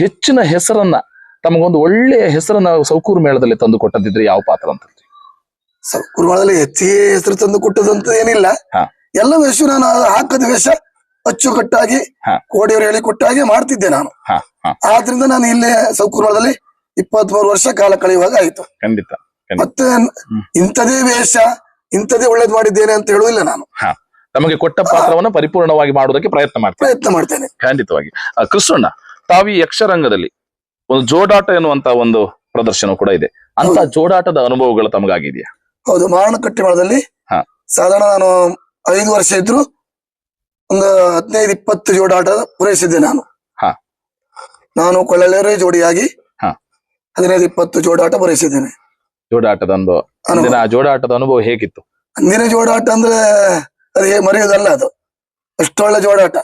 ಹೆಚ್ಚಿನ ಹೆಸರನ್ನ, ತಮಗೊಂದು ಒಳ್ಳೆಯ ಹೆಸರನ್ನ ಸೌಕೂರು ಮೇಳದಲ್ಲಿ ತಂದು ಕೊಟ್ಟದಿದ್ರೆ ಯಾವ ಪಾತ್ರ ಅಂತ? ಸೌಕೂರು ಮೇಳದಲ್ಲಿ ಹೆಚ್ಚಿಗೆ ಹೆಸರು ತಂದು ಕೊಟ್ಟದಂತ ಏನಿಲ್ಲ. ಹಾ. ಎಲ್ಲ ವೇಷ ನಾನು ಹಾಕದ ವೇಷ ಅಚ್ಚುಕಟ್ಟಾಗಿ ಹಾ. ಕೋಡಿಯವರು ಹೇಳಿಕೊಟ್ಟಾಗೆ ಮಾಡ್ತಿದ್ದೆ ನಾನು. ಹಾ. ಹಾ. ಆದ್ರಿಂದ ನಾನು ಇಲ್ಲೇ ಸೌಕೂರು ಮೇಳದಲ್ಲಿ 23 ವರ್ಷ ಕಾಲ ಕಳೆಯುವಾಗ ಆಯ್ತು. ಖಂಡಿತ. ಮತ್ತೆ ಇಂಥದೇ ವೇಷ, ಇಂಥದೇ ಒಳ್ಳೇದ್ ಮಾಡಿದ್ದೇನೆ ಅಂತ ಹೇಳುವುದಿಲ್ಲ ನಾನು. ತಮಗೆ ಕೊಟ್ಟ ಪಾತ್ರವನ್ನು ಪರಿಪೂರ್ಣವಾಗಿ ಮಾಡುವುದಕ್ಕೆ ಪ್ರಯತ್ನ ಮಾಡ್ತೇನೆ. ಖಂಡಿತವಾಗಿ. ಕೃಷ್ಣಣ್ಣ, ತಾವು ಈ ಯಕ್ಷರಂಗದಲ್ಲಿ ಒಂದು ಜೋಡಾಟ ಎನ್ನುವಂತ ಒಂದು ಪ್ರದರ್ಶನ ಕೂಡ ಇದೆ. ಅಂತ ಜೋಡಾಟದ ಅನುಭವಗಳು ತಮಗಾಗಿದೆಯಾ? ಹೌದು, ಮಾರಣಕಟ್ಟೆ ಮೇಳದಲ್ಲಿ ಹಾ. ಸಾಧಾರಣ ನಾನು 5 ವರ್ಷ ಇದ್ರು ಒಂದು 15-20 ಜೋಡಾಟ ಪೂರೈಸಿದ್ದೆ ನಾನು. ಹಾ. ನಾನು ಕೊಳ್ಳೆಯವರೇ ಜೋಡಿಯಾಗಿ 15-20 ಜೋಡಾಟ ಪೂರೈಸಿದ್ದೇನೆ. ಜೋಡಾಟದ ಅನುಭವ, ಅಂದಿನ ಜೋಡಾಟದ ಅನುಭವ ಹೇಗಿತ್ತು? ಅಂದಿನ ಜೋಡಾಟ ಅಂದ್ರೆ ಅದು ಮರೆಯೋದಲ್ಲ, ಅದು ಅಷ್ಟೊಳ್ಳೆ ಜೋಡಾಟ.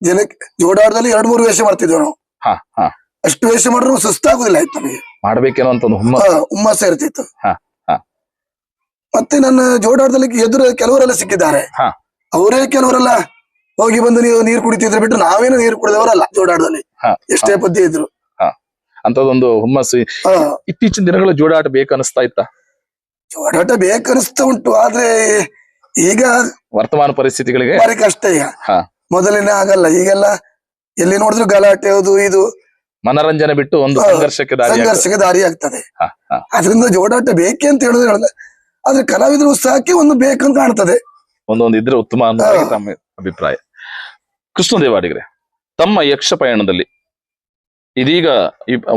ಜನಕ್ಕೆ ಜೋಡಾಟದಲ್ಲಿ 2-3 ವೇಷ ಮಾಡ್ತಿದ್ವಿ ನಾವು. ಅಷ್ಟು ವೇಷ ಮಾಡಿದ್ರು ಸುಸ್ತಾಗುದಿಲ್ಲ ಆಯ್ತು ನಮಗೆ. ಮಾಡ್ಬೇಕೇನೋ ಅಂತ ಹುಮ್ಮಸ್ಸ ಇರ್ತಿತ್ತು. ಮತ್ತೆ ನನ್ನ ಜೋಡಾಟದಲ್ಲಿ ಎದುರು ಕೆಲವರೆಲ್ಲ ಸಿಕ್ಕಿದ್ದಾರೆ. ಅವರೇ ಕೆಲವರೆಲ್ಲ ಹೋಗಿ ಬಂದು ನೀವು ನೀರು ಕುಡಿತಿದ್ರೆ ಬಿಟ್ಟು ನಾವೇನು ನೀರು ಕುಡಿದವರಲ್ಲ ಜೋಡಾಟದಲ್ಲಿ, ಎಷ್ಟೇ ಪದ್ಯ ಇದ್ರು. ಅಂತದೊಂದು ಹುಮ್ಮಸ್ಸು. ಇತ್ತೀಚಿನ ದಿನಗಳ ಜೋಡಾಟ ಬೇಕನ್ನಿಸ್ತಾ ಇತ್ತ? ಜೋಡಾಟ ಬೇಕನ್ನಿಸ್ತಾ ಉಂಟು, ಆದ್ರೆ ಈಗ ವರ್ತಮಾನ ಪರಿಸ್ಥಿತಿಗಳಿಗೆ ಭಾರಿ ಕಷ್ಟ. ಈಗ ಮೊದಲಿನ ಆಗಲ್ಲ, ಈಗೆಲ್ಲ ಎಲ್ಲಿ ನೋಡಿದ್ರು ಗಲಾಟೆ, ಅದು ಇದು, ಮನರಂಜನೆ ಬಿಟ್ಟು ಒಂದು ಸಂಘರ್ಷಕ್ಕೆ ದಾರಿ ಆಗ್ತದೆ. ಅದರಿಂದ ಜೋಡಾಟ ಬೇಕೆ ಅಂತ ಹೇಳುದು, ಆದ್ರೆ ಕಲಾವಿದರು ಉತ್ಸಾಹಕ್ಕೆ ಒಂದು ಬೇಕಂತ ಕಾಣ್ತದೆ. ಒಂದೊಂದು ಇದ್ರೆ ಉತ್ತಮ ಅಂತ ತಮ್ಮ ಅಭಿಪ್ರಾಯ. ಕೃಷ್ಣ ದೇವಾಡಿಗ್ರೆ, ತಮ್ಮ ಯಕ್ಷ ಪಯಣದಲ್ಲಿ ಇದೀಗ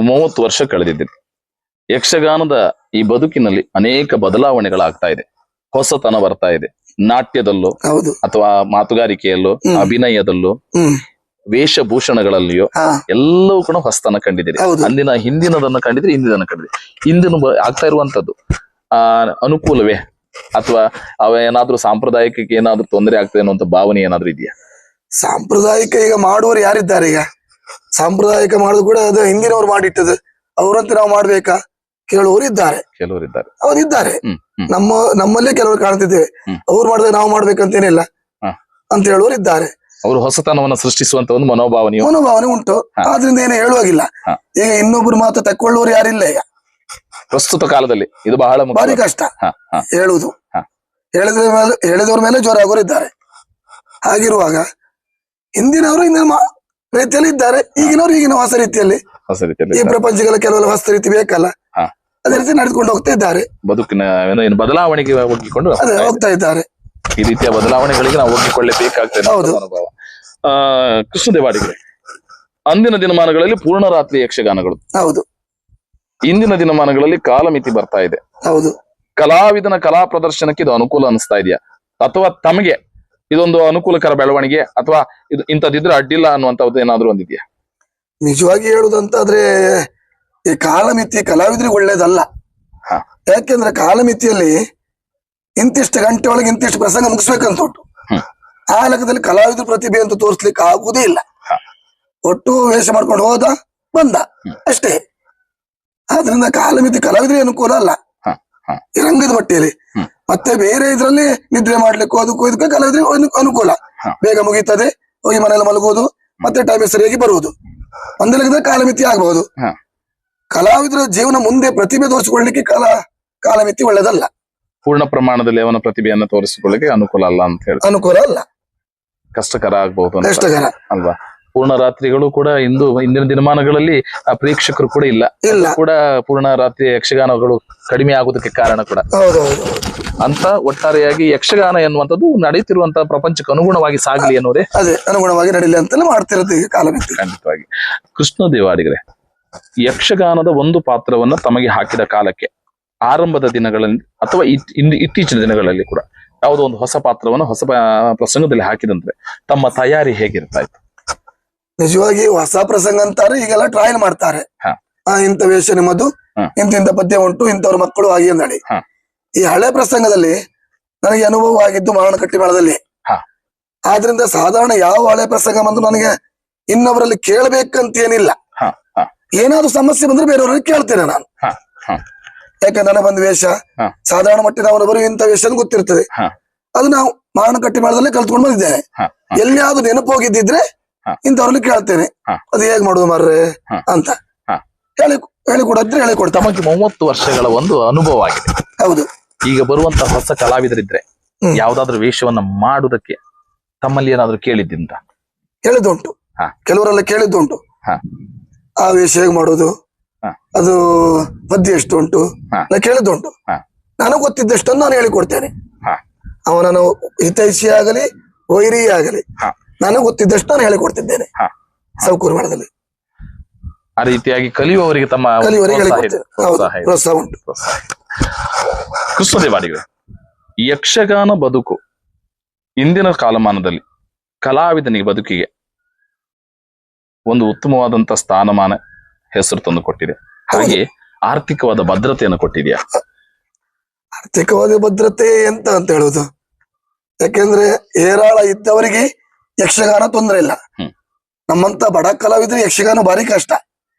30 ವರ್ಷ ಕಳೆದಿದ್ದೀರಿ. ಯಕ್ಷಗಾನದ ಈ ಬದುಕಿನಲ್ಲಿ ಅನೇಕ ಬದಲಾವಣೆಗಳಾಗ್ತಾ ಇದೆ, ಹೊಸತನ ಬರ್ತಾ ಇದೆ. ನಾಟ್ಯದಲ್ಲೂ ಅಥವಾ ಮಾತುಗಾರಿಕೆಯಲ್ಲೂ, ಅಭಿನಯದಲ್ಲೂ, ವೇಷಭೂಷಣಗಳಲ್ಲಿಯೋ ಎಲ್ಲವೂ ಕೂಡ ಹೊಸತನ ಕಂಡಿದ್ದೀರಿ. ಹಿಂದಿನದನ್ನು ಕಂಡಿದ್ರಿ, ಇಂದಿನದನ್ನು ಕಂಡಿದ್ರಿ. ಇಂದಿನ ಆಗ್ತಾ ಇರುವಂತದ್ದು ಅನುಕೂಲವೇ ಅಥವಾ ಅವ ಏನಾದ್ರೂ ಸಾಂಪ್ರದಾಯಿಕಕ್ಕೆ ಏನಾದ್ರೂ ತೊಂದರೆ ಆಗ್ತದೆ ಅನ್ನುವಂತ ಭಾವನೆ ಏನಾದ್ರೂ ಇದೆಯಾ? ಸಾಂಪ್ರದಾಯಿಕ ಈಗ ಮಾಡುವವರು ಯಾರಿದ್ದಾರೆ? ಈಗ ಸಾಂಪ್ರದಾಯಿಕ ಮಾಡುದು ಕೂಡ ಅದು ಹಿಂದಿನವ್ರು ಮಾಡಿಟ್ಟದು, ಅವರಂತೆ ನಾವು ಮಾಡ್ಬೇಕಾ ಕೆಲವರು ಇದ್ದಾರೆ. ಅವರಿದ್ದಾರೆ, ನಮ್ಮಲ್ಲೇ ಕೆಲವರು ಕಾಣ್ತಿದ್ದೇವೆ. ಅವ್ರು ಮಾಡಿದ್ರೆ ನಾವು ಮಾಡ್ಬೇಕಂತೇನಿಲ್ಲ. ಅಂತ ಹೇಳುವವರು ಇದ್ದಾರೆ. ಅವರು ಹೊಸತನವನ್ನು ಸೃಷ್ಟಿಸುವಂತ ಒಂದು ಮನೋಭಾವನೆಯು ಮನೋಭಾವನೆ ಉಂಟು. ಆದ್ರಿಂದ ಏನು ಹೇಳುವಾಗಿಲ್ಲ. ಈಗ ಇನ್ನೊಬ್ರು ಮಾತು ತಕ್ಕೊಳ್ಳುವವರು ಯಾರಿಲ್ಲ ಈಗ ಪ್ರಸ್ತುತ ಕಾಲದಲ್ಲಿ. ಇದು ಬಹಳ ಭಾರಿ ಕಷ್ಟ ಹೇಳುವುದು. ಹೇಳಿದವ್ರ ಮೇಲೆ ಜೋರ ಆಗೋರು ಇದ್ದಾರೆ. ಹಾಗಿರುವಾಗ ಹಿಂದಿನವರು ಹಿಂದಿನ ರೀತಿಯಲ್ಲಿ ಇದ್ದಾರೆ, ಈಗಿನವರು ಈಗಿನ ಹೊಸ ರೀತಿಯಲ್ಲಿ. ಈ ಪ್ರಪಂಚಗಳ ಕೆಲವೆಲ್ಲ ಹೊಸ ರೀತಿ ಬೇಕಲ್ಲ, ಅದೇ ರೀತಿ ನಡೆದುಕೊಂಡು ಹೋಗ್ತಾ ಇದ್ದಾರೆ. ಬದುಕಿನ ಬದಲಾವಣೆಗೆ ಒಗ್ಗಿಕೊಂಡು ಅದೇ ಹೋಗ್ತಾ ಇದ್ದಾರೆ. ಈ ರೀತಿಯ ಬದಲಾವಣೆಗಳಿಗೆ ನಾವು ಒಗ್ಗಿಕೊಳ್ಳಬೇಕಾಗ್ತದೆ. ಹೌದು. ಕೃಷ್ಣದೇವಾಡಿಗರೆ, ಅಂದಿನ ದಿನಮಾನಗಳಲ್ಲಿ ಪೂರ್ಣರಾತ್ರಿ ಯಕ್ಷಗಾನಗಳು, ಹೌದು. ಇಂದಿನ ದಿನಮಾನಗಳಲ್ಲಿ ಕಾಲಮಿತಿ ಬರ್ತಾ ಇದೆ. ಹೌದು. ಕಲಾವಿದನ ಕಲಾ ಪ್ರದರ್ಶನಕ್ಕೆ ಇದು ಅನುಕೂಲ ಅನಿಸ್ತಾ ಇದೆಯಾ, ಅಥವಾ ತಮಗೆ ಇದೊಂದು ಅನುಕೂಲಕರ ಬೆಳವಣಿಗೆ, ಅಥವಾ ಇದು ಇಂಥದ್ದಿದ್ರೆ ಅಡ್ಡಿಲ್ಲ ಅನ್ನುವಂಥದ್ದು ಏನಾದ್ರು ಒಂದಿದೆಯಾ? ನಿಜವಾಗಿ ಹೇಳುದಂತಾದ್ರೆ ಈ ಕಾಲಮಿತಿ ಕಲಾವಿದರಿಗೆ ಒಳ್ಳೇದಲ್ಲ. ಯಾಕೆಂದ್ರೆ ಕಾಲಮಿತಿಯಲ್ಲಿ ಇಂತಿಷ್ಟು ಗಂಟೆ ಒಳಗೆ ಇಂತಿಷ್ಟು ಪ್ರಸಂಗ ಮುಗಿಸ್ಬೇಕಂತ ಉಂಟು. ಆ ಲೆಕ್ಕದಲ್ಲಿ ಕಲಾವಿದ್ರ ಪ್ರತಿಭೆ ಅಂತ ತೋರಿಸ್ಲಿಕ್ಕೆ ಆಗುವುದೇ ಇಲ್ಲ. ಒಟ್ಟು ವೇಷ ಮಾಡ್ಕೊಂಡು ಹೋದ ಬಂದ ಅಷ್ಟೇ. ಆದ್ರಿಂದ ಕಾಲಮಿತಿ ಕಲಾವಿದರಿಗೆ ಅನುಕೂಲ ಅಲ್ಲ ಈ ರಂಗದ ಮಟ್ಟಿಯಲ್ಲಿ. ಮತ್ತೆ ಬೇರೆ ಇದ್ರಲ್ಲಿ ನಿದ್ರೆ ಮಾಡ್ಲಿಕ್ಕೂ ಅದಕ್ಕೂ ಇದಕ್ಕೆ ಕಲಾವಿದರಿಗೆ ಅನುಕೂಲ. ಬೇಗ ಮುಗೀತದೆ, ಹೋಗಿ ಮನೆಯಲ್ಲಿ ಮಲಗುವುದು, ಮತ್ತೆ ಟೈಮ್ ಸರಿಯಾಗಿ ಬರುವುದು. ಒಂದೇ ಲೆಕ್ಕದಲ್ಲಿ ಕಾಲಮಿತಿ ಆಗಬಹುದು. ಕಲಾವಿದರ ಜೀವನ ಮುಂದೆ ಪ್ರತಿಭೆ ತೋರಿಸಿಕೊಳ್ಳಲಿಕ್ಕೆ ಕಾಲಮಿತಿ ಒಳ್ಳೆದಲ್ಲ. ಪೂರ್ಣ ಪ್ರಮಾಣದಲ್ಲಿ ಅವನ ಪ್ರತಿಭೆಯನ್ನು ತೋರಿಸಿಕೊಳ್ಳಿಕ್ಕೆ ಅನುಕೂಲ ಅಲ್ಲ ಅಂತ ಹೇಳಿ. ಅನುಕೂಲ ಅಲ್ಲ, ಕಷ್ಟಕರ ಆಗ್ಬಹುದು, ಕಷ್ಟಕರ ಅಲ್ವಾ? ಪೂರ್ಣ ರಾತ್ರಿಗಳು ಕೂಡ ಇಂದಿನ ದಿನಮಾನಗಳಲ್ಲಿ ಪ್ರೇಕ್ಷಕರು ಕೂಡ ಇಲ್ಲ ಕೂಡ. ಪೂರ್ಣ ರಾತ್ರಿ ಯಕ್ಷಗಾನಗಳು ಕಡಿಮೆ ಆಗೋದಕ್ಕೆ ಕಾರಣ ಕೂಡ ಅಂತ. ಒಟ್ಟಾರೆಯಾಗಿ ಯಕ್ಷಗಾನ ಎನ್ನುವಂಥದ್ದು ನಡೆಯುತ್ತಿರುವಂತಹ ಪ್ರಪಂಚಕ್ಕೆ ಅನುಗುಣವಾಗಿ ಸಾಗಲಿ ಅನ್ನೋದೇ, ಅದೇ ಅನುಗುಣವಾಗಿ ನಡೀಲಿ ಅಂತೆಲ್ಲ ಮಾಡ್ತಿರೋದು ಈಗ ಕಾಲಮಿತಿ. ಖಂಡಿತವಾಗಿ. ಕೃಷ್ಣದೇವಾಡಿಗರೆ, ಯಕ್ಷಗಾನದ ಒಂದು ಪಾತ್ರವನ್ನ ತಮಗೆ ಹಾಕಿದ ಕಾಲಕ್ಕೆ ಆರಂಭದ ದಿನಗಳಲ್ಲಿ ಅಥವಾ ಇತ್ತೀಚಿನ ದಿನಗಳಲ್ಲಿ ಕೂಡ ಯಾವುದೋ ಒಂದು ಹೊಸ ಪಾತ್ರವನ್ನು ಹೊಸ ಪ್ರಸಂಗದಲ್ಲಿ ಹಾಕಿದಂದ್ರೆ ತಮ್ಮ ತಯಾರಿ ಹೇಗಿರ್ತಾ ಇತ್ತು? ನಿಜವಾಗಿ ಹೊಸ ಪ್ರಸಂಗ ಅಂತಾರೆ, ಈಗೆಲ್ಲ ಟ್ರಯಲ್ ಮಾಡ್ತಾರೆ. ಇಂಥ ವೇಷ ನಿಮ್ಮದು, ಇಂತಿಂತ ಪದ್ಯ ಉಂಟು, ಇಂಥವ್ರ ಮಕ್ಕಳು ಹಾಗೆ ನಡಿ. ಈ ಹಳೆ ಪ್ರಸಂಗದಲ್ಲಿ ನನಗೆ ಅನುಭವ ಆಗಿದ್ದು ಮಾರಣಕಟ್ಟಿ ಮೇಳದಲ್ಲಿ. ಆದ್ರಿಂದ ಸಾಧಾರಣ ಯಾವ ಹಳೆ ಪ್ರಸಂಗ ಬಂದು ನನಗೆ ಇನ್ನೊಬ್ಬರಲ್ಲಿ ಕೇಳಬೇಕಂತ ಏನಿಲ್ಲ. ಏನಾದ್ರು ಸಮಸ್ಯೆ ಬಂದ್ರೆ ಬೇರೆಯವರಲ್ಲಿ ಕೇಳ್ತೇನೆ ನಾನು. ಯಾಕಂದ್ರೆ ನನಗೆ ಬಂದ ವೇಷ ಸಾಧಾರಣ ಮಟ್ಟಿನ ಅವರು ಬರೋ ಇಂಥ ವೇಷ ಅಂತ ಗೊತ್ತಿರ್ತದೆ. ಅದು ನಾವು ಮಾರಣಕಟ್ಟಿ ಮೇಳದಲ್ಲಿ ಕಲ್ತ್ಕೊಂಡು ಬಂದಿದ್ದೇನೆ. ಎಲ್ಲಿಯಾದ್ರೂ ನೆನಪು ಹೋಗಿದ್ದಿದ್ರೆ ಇಂಥವ್ರಲ್ಲಿ ಕೇಳ್ತೇನೆ, ಅದು ಹೇಗ್ ಮಾಡುದು ಮಾರ್ರೆ ಅಂತ ಹೇಳಿಕೊಡದ್ರೆ ಹೇಳಿಕೊಡ್ತಾರೆ. ತಮಗೆ 30 ವರ್ಷಗಳ ಒಂದು ಅನುಭವ ಆಗಿದೆ. ಹೌದು. ಈಗ ಬರುವಂತ ಹೊಸ ಕಲಾವಿದರಿದ್ರೆ ಯಾವ್ದಾದ್ರು ವೇಷವನ್ನ ಮಾಡುದಕ್ಕೆ ತಮ್ಮಲ್ಲಿ ಏನಾದ್ರು ಕೇಳಿದ್ದಿಂತ? ಕೇಳಿದ್ದುಂಟು, ಕೆಲವರೆಲ್ಲ ಕೇಳಿದ್ದುಂಟು. ಆ ವೇಷ ಹೇಗ್ ಮಾಡೋದು, ಅದು ಪದ್ಯ ಎಷ್ಟು ಉಂಟು ಕೇಳಿದ್ದುಂಟು. ನನಗೆ ಗೊತ್ತಿದ್ದಷ್ಟನ್ನು ನಾನು ಹೇಳಿಕೊಡ್ತೇನೆ. ಅವನನ್ನು ಹಿತೈಷಿ ಆಗಲಿ ವೈರಿ ಆಗಲಿ ನನಗೆ ಗೊತ್ತಿದ್ದಷ್ಟು ನಾನು ಹೇಳಿಕೊಡ್ತಿದ್ದೇನೆ ಸೌಕೂರು ಮೇಳದಲ್ಲಿ. ಆ ರೀತಿಯಾಗಿ ಕಲಿಯುವವರಿಗೆ ಪ್ರೋತ್ಸಾಹ ಉಂಟು. ಕೃಷ್ಣದೇವಾಡಿಗರು, ಯಕ್ಷಗಾನ ಬದುಕು ಇಂದಿನ ಕಾಲಮಾನದಲ್ಲಿ ಕಲಾವಿದನಿಗೆ ಬದುಕಿಗೆ ಒಂದು ಉತ್ತಮವಾದಂತ ಸ್ಥಾನಮಾನ ಹೆಸರು ತಂದು ಕೊಟ್ಟಿದೆ. ಹಾಗೆ ಆರ್ಥಿಕವಾದ ಭದ್ರತೆಯನ್ನು ಕೊಟ್ಟಿದೆಯಾ? ಆರ್ಥಿಕವಾದ ಭದ್ರತೆ ಎಂತ ಅಂತ ಹೇಳುದು, ಯಾಕೆಂದ್ರೆ ಹೇರಾಳ ಇದ್ದವರಿಗೆ ಯಕ್ಷಗಾನ ತೊಂದರೆ ಇಲ್ಲ. ನಮ್ಮಂತ ಬಡ ಕಲಾವಿದ್ರೆ ಯಕ್ಷಗಾನ ಭಾರಿ ಕಷ್ಟ,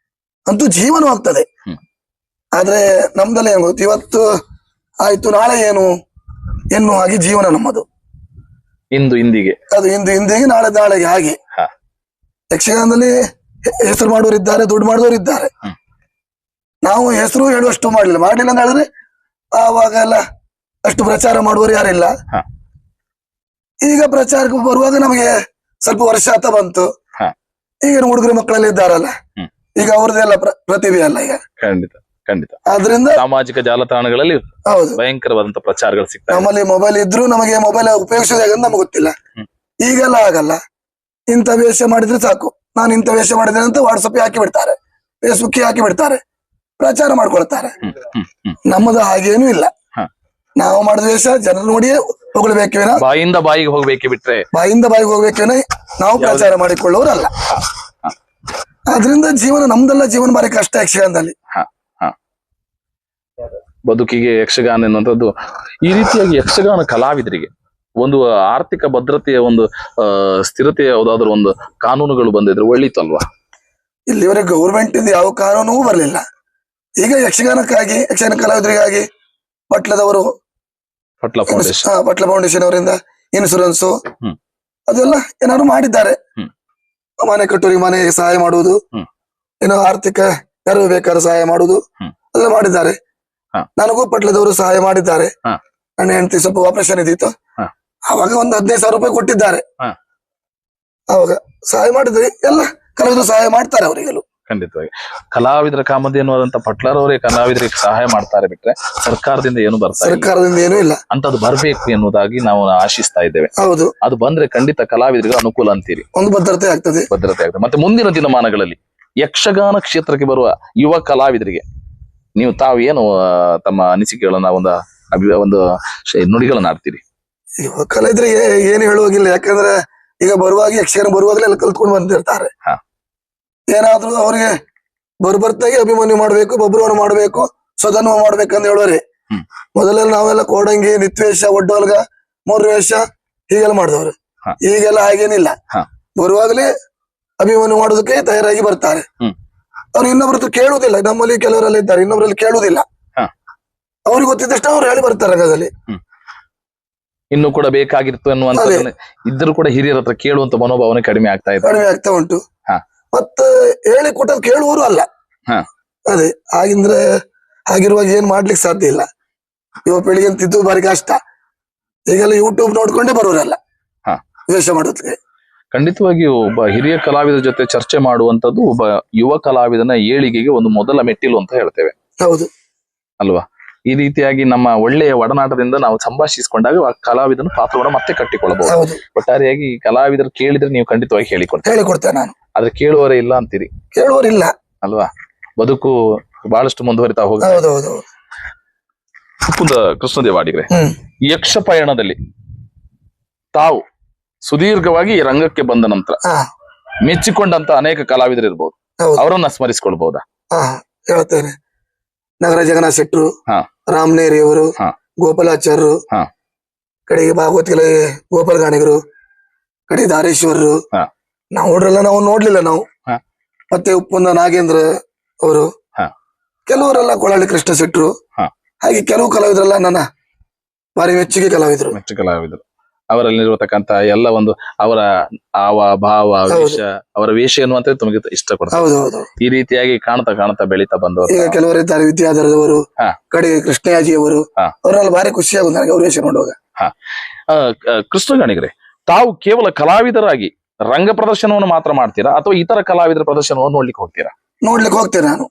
ಅಂತೂ ಜೀವನ ಆಗ್ತದೆ. ಆದ್ರೆ ನಮ್ದಲ್ಲಿ ಏನ್ ಗೊತ್ತು, ಇವತ್ತು ಆಯ್ತು ನಾಳೆ ಏನು ಎನ್ನುವ ಹಾಗೆ ಜೀವನ ನಮ್ಮದು. ಇಂದಿಗೆ ಅದು ಇಂದಿಗೆ ನಾಳೆಗೆ ಹಾಗೆ. ಯಕ್ಷಗಾನದಲ್ಲಿ ಹೆಸರು ಮಾಡೋರು ಇದ್ದಾರೆ, ದುಡ್ಡು ಮಾಡಿದವರು ಇದ್ದಾರೆ. ನಾವು ಹೆಸರು ಹೇಳುವಷ್ಟು ಮಾಡ್ಲಿಲ್ಲ ಅಂತ ಹೇಳಿದ್ರೆ ಆವಾಗ ಎಲ್ಲ ಅಷ್ಟು ಪ್ರಚಾರ ಮಾಡುವವರು ಯಾರಿಲ್ಲ. ಈಗ ಪ್ರಚಾರಕ್ಕೆ ಬರುವಾಗ ನಮಗೆ ಸ್ವಲ್ಪ ವರ್ಷ ಆತ ಬಂತು. ಈಗ ಹುಡುಗರು ಮಕ್ಕಳೆಲ್ಲ ಇದ್ದಾರಲ್ಲ, ಈಗ ಅವ್ರದ್ದೆಲ್ಲ ಪ್ರತಿಭೆ ಅಲ್ಲ ಈಗ. ಖಂಡಿತ ಖಂಡಿತ. ಆದ್ರಿಂದ ಸಾಮಾಜಿಕ ಜಾಲತಾಣಗಳಲ್ಲಿ ಹೌದು ಭಯಂಕರವಾದಂತ ಪ್ರಚಾರಗಳು ಸಿಗ್ತವೆ. ನಮ್ಮಲ್ಲಿ ಮೊಬೈಲ್ ಇದ್ರು ನಮಗೆ ಮೊಬೈಲ್ ಉಪಯೋಗಿಸೋದು ಹೇಗಂತ ನಮ್ಗೆ ಗೊತ್ತಿಲ್ಲ. ಈಗೆಲ್ಲ ಆಗಲ್ಲ, ಇಂಥ ವೇಷ ಮಾಡಿದ್ರೆ ಸಾಕು, ನಾನು ಇಂಥ ವೇಷ ಮಾಡಿದ್ದೇನೆ ಅಂತ ವಾಟ್ಸಪ್ ಹಾಕಿ ಬಿಡ್ತಾರೆ, ಫೇಸ್ಬುಕ್ ಹಾಕಿ ಬಿಡ್ತಾರೆ, ಪ್ರಚಾರ ಮಾಡ್ಕೊಳ್ತಾರೆ. ನಮ್ಮದು ಹಾಗೇನು ಇಲ್ಲ. ನಾವು ಮಾಡಿದ ವೇಷ ಜನರು ನೋಡಿಯೇ ಹೋಗ್ಬೇಕೇನ, ಬಾಯಿಂದ ಬಾಯಿಗೆ ಹೋಗ್ಬೇಕೆ ಬಿಟ್ರೆ ಬಾಯಿಂದ ಬಾಯಿಗೆ ಹೋಗ್ಬೇಕೇನ, ನಾವು ಪ್ರಚಾರ ಮಾಡಿಕೊಳ್ಳೋರಲ್ಲ. ಆದ್ರಿಂದ ಜೀವನ ನಮ್ದೆಲ್ಲ ಜೀವನ ಬಾರಿ ಕಷ್ಟ ಯಕ್ಷಗಾನದಲ್ಲಿ. ಬದುಕಿಗೆ ಯಕ್ಷಗಾನ ಎನ್ನುವಂಥದ್ದು ಈ ರೀತಿಯಾಗಿ ಯಕ್ಷಗಾನ ಕಲಾವಿದರಿಗೆ ಒಂದು ಆರ್ಥಿಕ ಭದ್ರತೆಯ ಒಂದು ಸ್ಥಿರತೆ ಯಾವುದಾದ್ರೂ ಒಂದು ಕಾನೂನುಗಳು ಬಂದಿದ್ರೆ ಒಳ್ಳಿತಲ್ವಾ? ಇಲ್ಲಿವರೆಗೆ ಗೌರ್ಮೆಂಟ್ ಇಂದ ಯಾವ ಕಾನೂನು ಬರಲಿಲ್ಲ. ಈಗ ಯಕ್ಷಗಾನಕ್ಕಾಗಿ, ಯಕ್ಷಗಾನ ಕಲಾವಿದರಿಗಾಗಿ ಪಟ್ಲ ಫೌಂಡೇಶನ್ ಅವರಿಂದ ಇನ್ಸೂರೆನ್ಸ್ ಅದೆಲ್ಲ ಏನಾದ್ರು ಮಾಡಿದ್ದಾರೆ. ಹ್ಮ್. ಮನೆ ಕಟ್ಟೋರಿಗೆ ಮನೆ ಸಹಾಯ ಮಾಡುವುದು, ಹ್ಮ್. ಏನೋ ಆರ್ಥಿಕ ನೆರವು ಬೇಕಾದ್ರೆ ಸಹಾಯ ಮಾಡುವುದು ಹ್ಮ್. ಎಲ್ಲ ಮಾಡಿದ್ದಾರೆ. ಹಾ. ನನಗೂ ಪಟ್ಲದವರು ಸಹಾಯ ಮಾಡಿದ್ದಾರೆ. ಹಾ. ನನ್ನ ಹೆಂಡತಿ ಸ್ವಲ್ಪ ಆಪರೇಷನ್ ಇದ್ದಿತ್ತು, ಹಾ. ಅವಾಗ ಒಂದು 15,000 ರೂಪಾಯಿ ಕೊಟ್ಟಿದ್ದಾರೆ. ಹಾ. ಅವಾಗ ಸಹಾಯ ಮಾಡಿದ್ರಿ. ಎಲ್ಲ ಕಲಾವಿದರು ಸಹಾಯ ಮಾಡ್ತಾರೆ ಅವರಿಗೆಲ್ಲ. ಖಂಡಿತವಾಗಿ ಕಲಾವಿದರ ಕಾಮಧಿ ಎನ್ನುವಂತ ಪಟ್ಲರವರೇ ಕಲಾವಿದರಿಗೆ ಸಹಾಯ ಮಾಡ್ತಾರೆ ಬಿಟ್ರೆ ಸರ್ಕಾರದಿಂದ ಏನು ಬರ್ತಾ ಇಲ್ಲ. ಸರ್ಕಾರದಿಂದ ಏನೂ ಇಲ್ಲ. ಅಂತದ್ದು ಬರ್ಬೇಕು ಎನ್ನುವುದಾಗಿ ನಾವು ಆಶಿಸ್ತಾ ಇದ್ದೇವೆ. ಹೌದು, ಅದು ಬಂದ್ರೆ ಖಂಡಿತ ಕಲಾವಿದರಿಗೆ ಅನುಕೂಲ ಅಂತೀರಿ. ಒಂದು ಭದ್ರತೆ ಆಗ್ತದೆ. ಭದ್ರತೆ ಆಗ್ತದೆ. ಮತ್ತೆ ಮುಂದಿನ ದಿನಮಾನಗಳಲ್ಲಿ ಯಕ್ಷಗಾನ ಕ್ಷೇತ್ರಕ್ಕೆ ಬರುವ ಯುವ ಕಲಾವಿದರಿಗೆ ನೀವು ತಾವು ಏನು ತಮ್ಮ ಅನಿಸಿಕೆಗಳನ್ನ ಒಂದು ನುಡಿಗಳನ್ನ ಆಡ್ತೀರಿ? ಇವಾಗ ಕಲಾವಿದ್ರೆ ಏನು ಹೇಳುವಾಗಿಲ್ಲ. ಯಾಕಂದ್ರೆ ಈಗ ಬರುವಾಗ ಯಕ್ಷಗಾನ ಬರುವಾಗಲೇ ಎಲ್ಲ ಕಲ್ತ್ಕೊಂಡು ಬಂದಿರ್ತಾರೆ. ಹಾ. ಏನಾದ್ರೂ ಅವ್ರಿಗೆ ಬರ್ತಾಗಿ ಅಭಿಮನ್ಯು ಮಾಡ್ಬೇಕು, ಬಬ್ರುವನ ಮಾಡ್ಬೇಕು, ಸ್ವಧನ್ವ ಮಾಡ್ಬೇಕಂತ ಹೇಳೋರಿ. ಹ್ಮ್. ಮೊದಲೆಲ್ಲ ನಾವೆಲ್ಲ ಕೋಡಂಗಿ, ನಿತ್ವೇಷ, ಒಡ್ಡೋಲ್ಗ, ಮೂರ್ವೇಷ ಹೀಗೆಲ್ಲ ಮಾಡಿದವ್ರು. ಹಾ. ಈಗೆಲ್ಲ ಹಾಗೇನಿಲ್ಲ. ಹಾ. ಬರುವಾಗಲೇ ಅಭಿಮನ್ಯು ಮಾಡೋದಕ್ಕೆ ತಯಾರಾಗಿ ಬರ್ತಾರೆ. ಹ್ಮ್. ಅವ್ರು ಇನ್ನೊಬ್ರದ್ದು ಕೇಳುವುದಿಲ್ಲ. ನಮ್ಮಲ್ಲಿ ಕೆಲವರೆಲ್ಲ ಇದ್ದಾರೆ, ಇನ್ನೊಬ್ರಲ್ಲಿ ಕೇಳುವುದಿಲ್ಲ. ಹಾ. ಅವ್ರಿಗೆ ಗೊತ್ತಿದ್ದಷ್ಟು ಅವ್ರು ಹೇಳಿ ಬರ್ತಾರೆ ರಂಗದಲ್ಲಿ. ಇನ್ನು ಕೂಡ ಬೇಕಾಗಿತ್ತು ಅನ್ನುವಂತ ಇದ್ರೂ ಕೂಡ ಹಿರಿಯರ ಹತ್ರ ಕೇಳುವಂತ ಮನೋಭಾವನೆ ಕಡಿಮೆ ಆಗ್ತಾ ಇದೆ. ಕಡಿಮೆ ಆಗ್ತಾ ಉಂಟು. ಹಾ. ಮತ್ತೆ ಹೇಳಿ ಕೊಟ್ಟದ್ ಕೇಳುವವರು ಅಲ್ಲ. ಹಾ. ಅದೇ ಆಗಿರುವಾಗ ಏನ್ ಮಾಡ್ಲಿಕ್ಕೆ ಸಾಧ್ಯ ಇಲ್ಲ. ಯುವ ಪೀಳಿಗೆ ಅಂತಿದ್ದು ಬಾರಿ ಕಷ್ಟ. ಈಗೆಲ್ಲ ಯೂಟ್ಯೂಬ್ ನೋಡ್ಕೊಂಡೇ ಬರೋರಲ್ಲ. ಹಾ. ವೇಷ ಮಾಡೋದಕ್ಕೆ. ಖಂಡಿತವಾಗಿಯೂ ಒಬ್ಬ ಹಿರಿಯ ಕಲಾವಿದರ ಜೊತೆ ಚರ್ಚೆ ಮಾಡುವಂತದ್ದು ಒಬ್ಬ ಯುವ ಕಲಾವಿದನ ಏಳಿಗೆಗೆ ಒಂದು ಮೊದಲ ಮೆಟ್ಟಿಲು ಅಂತ ಹೇಳ್ತೇವೆ. ಹೌದು ಅಲ್ವಾ? ಈ ರೀತಿಯಾಗಿ ನಮ್ಮ ಒಳ್ಳೆಯ ಒಡನಾಟದಿಂದ ನಾವು ಸಂಭಾಷಿಸಿಕೊಂಡಾಗ ಆ ಕಲಾವಿದನ ಪಾತ್ರವನ್ನು ಮತ್ತೆ ಕಟ್ಟಿಕೊಳ್ಳಬಹುದು. ಹೌದು. ಒಟ್ಟಾರೆಯಾಗಿ ಕಲಾವಿದರು ಕೇಳಿದ್ರೆ ನೀವು ಖಂಡಿತವಾಗಿ ಹೇಳಿಕೊಡ್ತೇನೆ ನಾನು. ಆದ್ರೆ ಕೇಳುವವರೇ ಇಲ್ಲ ಅಂತೀರಿ. ಕೇಳುವರಿಲ್ಲ ಅಲ್ವಾ? ಬದುಕು ಬಹಳಷ್ಟು ಮುಂದುವರಿತಾ ಹೋಗುತ್ತೆ. ಹೌದೌದು. ಕೃಷ್ಣದೇವಾಡಿಗ್ರೆ, ಯಕ್ಷ ಪಯಣದಲ್ಲಿ ತಾವು ಸುದೀರ್ಘವಾಗಿ ಈ ರಂಗಕ್ಕೆ ಬಂದ ನಂತರ ಮೆಚ್ಚಿಕೊಂಡಂತ ಅನೇಕ ಕಲಾವಿದರು ಇರ್ಬೋದು, ಅವರನ್ನ ಸ್ಮರಿಸಿಕೊಳ್ಬಹುದಾ? ಹೇಳ್ತೇನೆ. ನಗರ ಜಗನ್ನಾಥ ಶೆಟ್ರು, ಹಾ. ರಾಮನೇರಿ ಅವರು, ಗೋಪಾಲಾಚಾರ್ಯರು, ಹಾ. ಕಡೆಗೆ ಭಾಗವತಿಗೆ ಗೋಪಾಲ ಗಾಣಿಗರು, ಕಡೆ ಧಾರೇಶ್ವರರು. ನಾವು ನೋಡ್ರಲ್ಲ, ನಾವು ನೋಡ್ಲಿಲ್ಲ ನಾವು. ಮತ್ತೆ ಉಪ್ಪುಂದ ನಾಗೇಂದ್ರ ಅವರು, ಕೆಲವರೆಲ್ಲ ಕೊಳಲಿ ಕೃಷ್ಣ ಶೆಟ್ರು, ಹಾಗೆ ಕೆಲವು ಕಲಾವಿದರೆಲ್ಲ ನನ್ನ ಭಾರಿ ಮೆಚ್ಚುಗೆ ಕಲಾವಿದರು. ಅವರಲ್ಲಿರುವತಕ್ಕಂತ ಎಲ್ಲ ಒಂದು ಅವರ ಆವ ಭಾವ ವೇಷ, ಅವರ ವೇಷ ಎನ್ನುವಂತ ತಮಗೆ ಇಷ್ಟ ಕೊಡ್ತಾರೆ. ಹೌದೌದು. ಈ ರೀತಿಯಾಗಿ ಕಾಣ್ತಾ ಬೆಳೀತಾ ಬಂದವರು. ಈಗ ಕೆಲವರಿದ್ದಾರೆ, ವಿದ್ಯಾಧರದವರು, ಕಡೆಗೆ ಕೃಷ್ಣಯಾಜಿ ಅವರು, ಅವರೆಲ್ಲ ಭಾರಿ ಖುಷಿಯಾಗುದು ನನಗೆ ಅವ್ರ ವೇಷ ನೋಡುವಾಗ. ಕೃಷ್ಣ ಗಾಣಿಗರೆ, ತಾವು ಕೇವಲ ಕಲಾವಿದರಾಗಿ ರಂಗ ಪ್ರದರ್ಶನವನ್ನು ಮಾತ್ರ ಮಾಡ್ತೀರಾ ಅಥವಾ ಇತರ ಕಲಾವಿದರ ಪ್ರದರ್ಶನವನ್ನು ನೋಡ್ಲಿಕ್ಕೆ ಹೋಗ್ತೀರಾ? ನೋಡ್ಲಿಕ್ಕೆ ಹೋಗ್ತೇನೆ ನಾನು.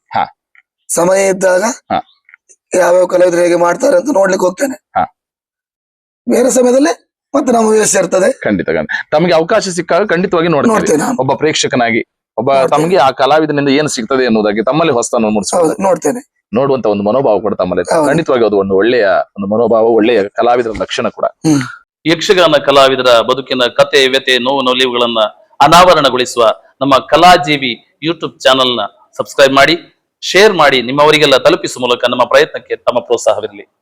ಸಮಯ ಇದ್ದಾಗ ಯಾವ್ಯಾವ ಕಲಾವಿದರು ಹೇಗೆ ಮಾಡ್ತಾರೆ ಅಂತ ನೋಡ್ಲಿಕ್ಕೆ ಹೋಗ್ತೇನೆ. ಬೇರೆ ಸಮಯದಲ್ಲಿ ಮತ್ತೆ ನಮ್ಮ ವೇಷ ಇರ್ತದೆ. ಖಂಡಿತ ತಮಗೆ ಅವಕಾಶ ಸಿಕ್ಕಾಗ ಖಂಡಿತವಾಗಿ ನೋಡ್ತೇನೆ. ಒಬ್ಬ ಪ್ರೇಕ್ಷಕನಾಗಿ ತಮಗೆ ಆ ಕಲಾವಿದನಿಂದ ಏನು ಸಿಗ್ತದೆ ಎನ್ನುವುದಾಗಿ ತಮ್ಮಲ್ಲಿ ಹೊಸತನ ನೋಡ್ತೇನೆ. ನೋಡುವಂತ ಒಂದು ಮನೋಭಾವ ಕೂಡ ತಮ್ಮಲ್ಲಿ ಖಂಡಿತವಾಗಿ ಅದು ಒಂದು ಒಳ್ಳೆಯ ಒಂದು ಮನೋಭಾವ, ಒಳ್ಳೆಯ ಕಲಾವಿದರ ಲಕ್ಷಣ ಕೂಡ. ಯಕ್ಷಗಾನ ಕಲಾವಿದರ ಬದುಕಿನ ಕತೆ, ವ್ಯತೆ, ನೋವು ನೋಲಿವುಗಳನ್ನ ಅನಾವರಣಗೊಳಿಸುವ ನಮ್ಮ ಕಲಾಜೀವಿ ಯೂಟ್ಯೂಬ್ ಚಾನೆಲ್ ನ ಸಬ್ಸ್ಕ್ರೈಬ್ ಮಾಡಿ, ಶೇರ್ ಮಾಡಿ, ನಿಮ್ಮವರಿಗೆಲ್ಲ ತಲುಪಿಸುವ ಮೂಲಕ ನಮ್ಮ ಪ್ರಯತ್ನಕ್ಕೆ ತಮ್ಮ ಪ್ರೋತ್ಸಾಹವಿರಲಿ.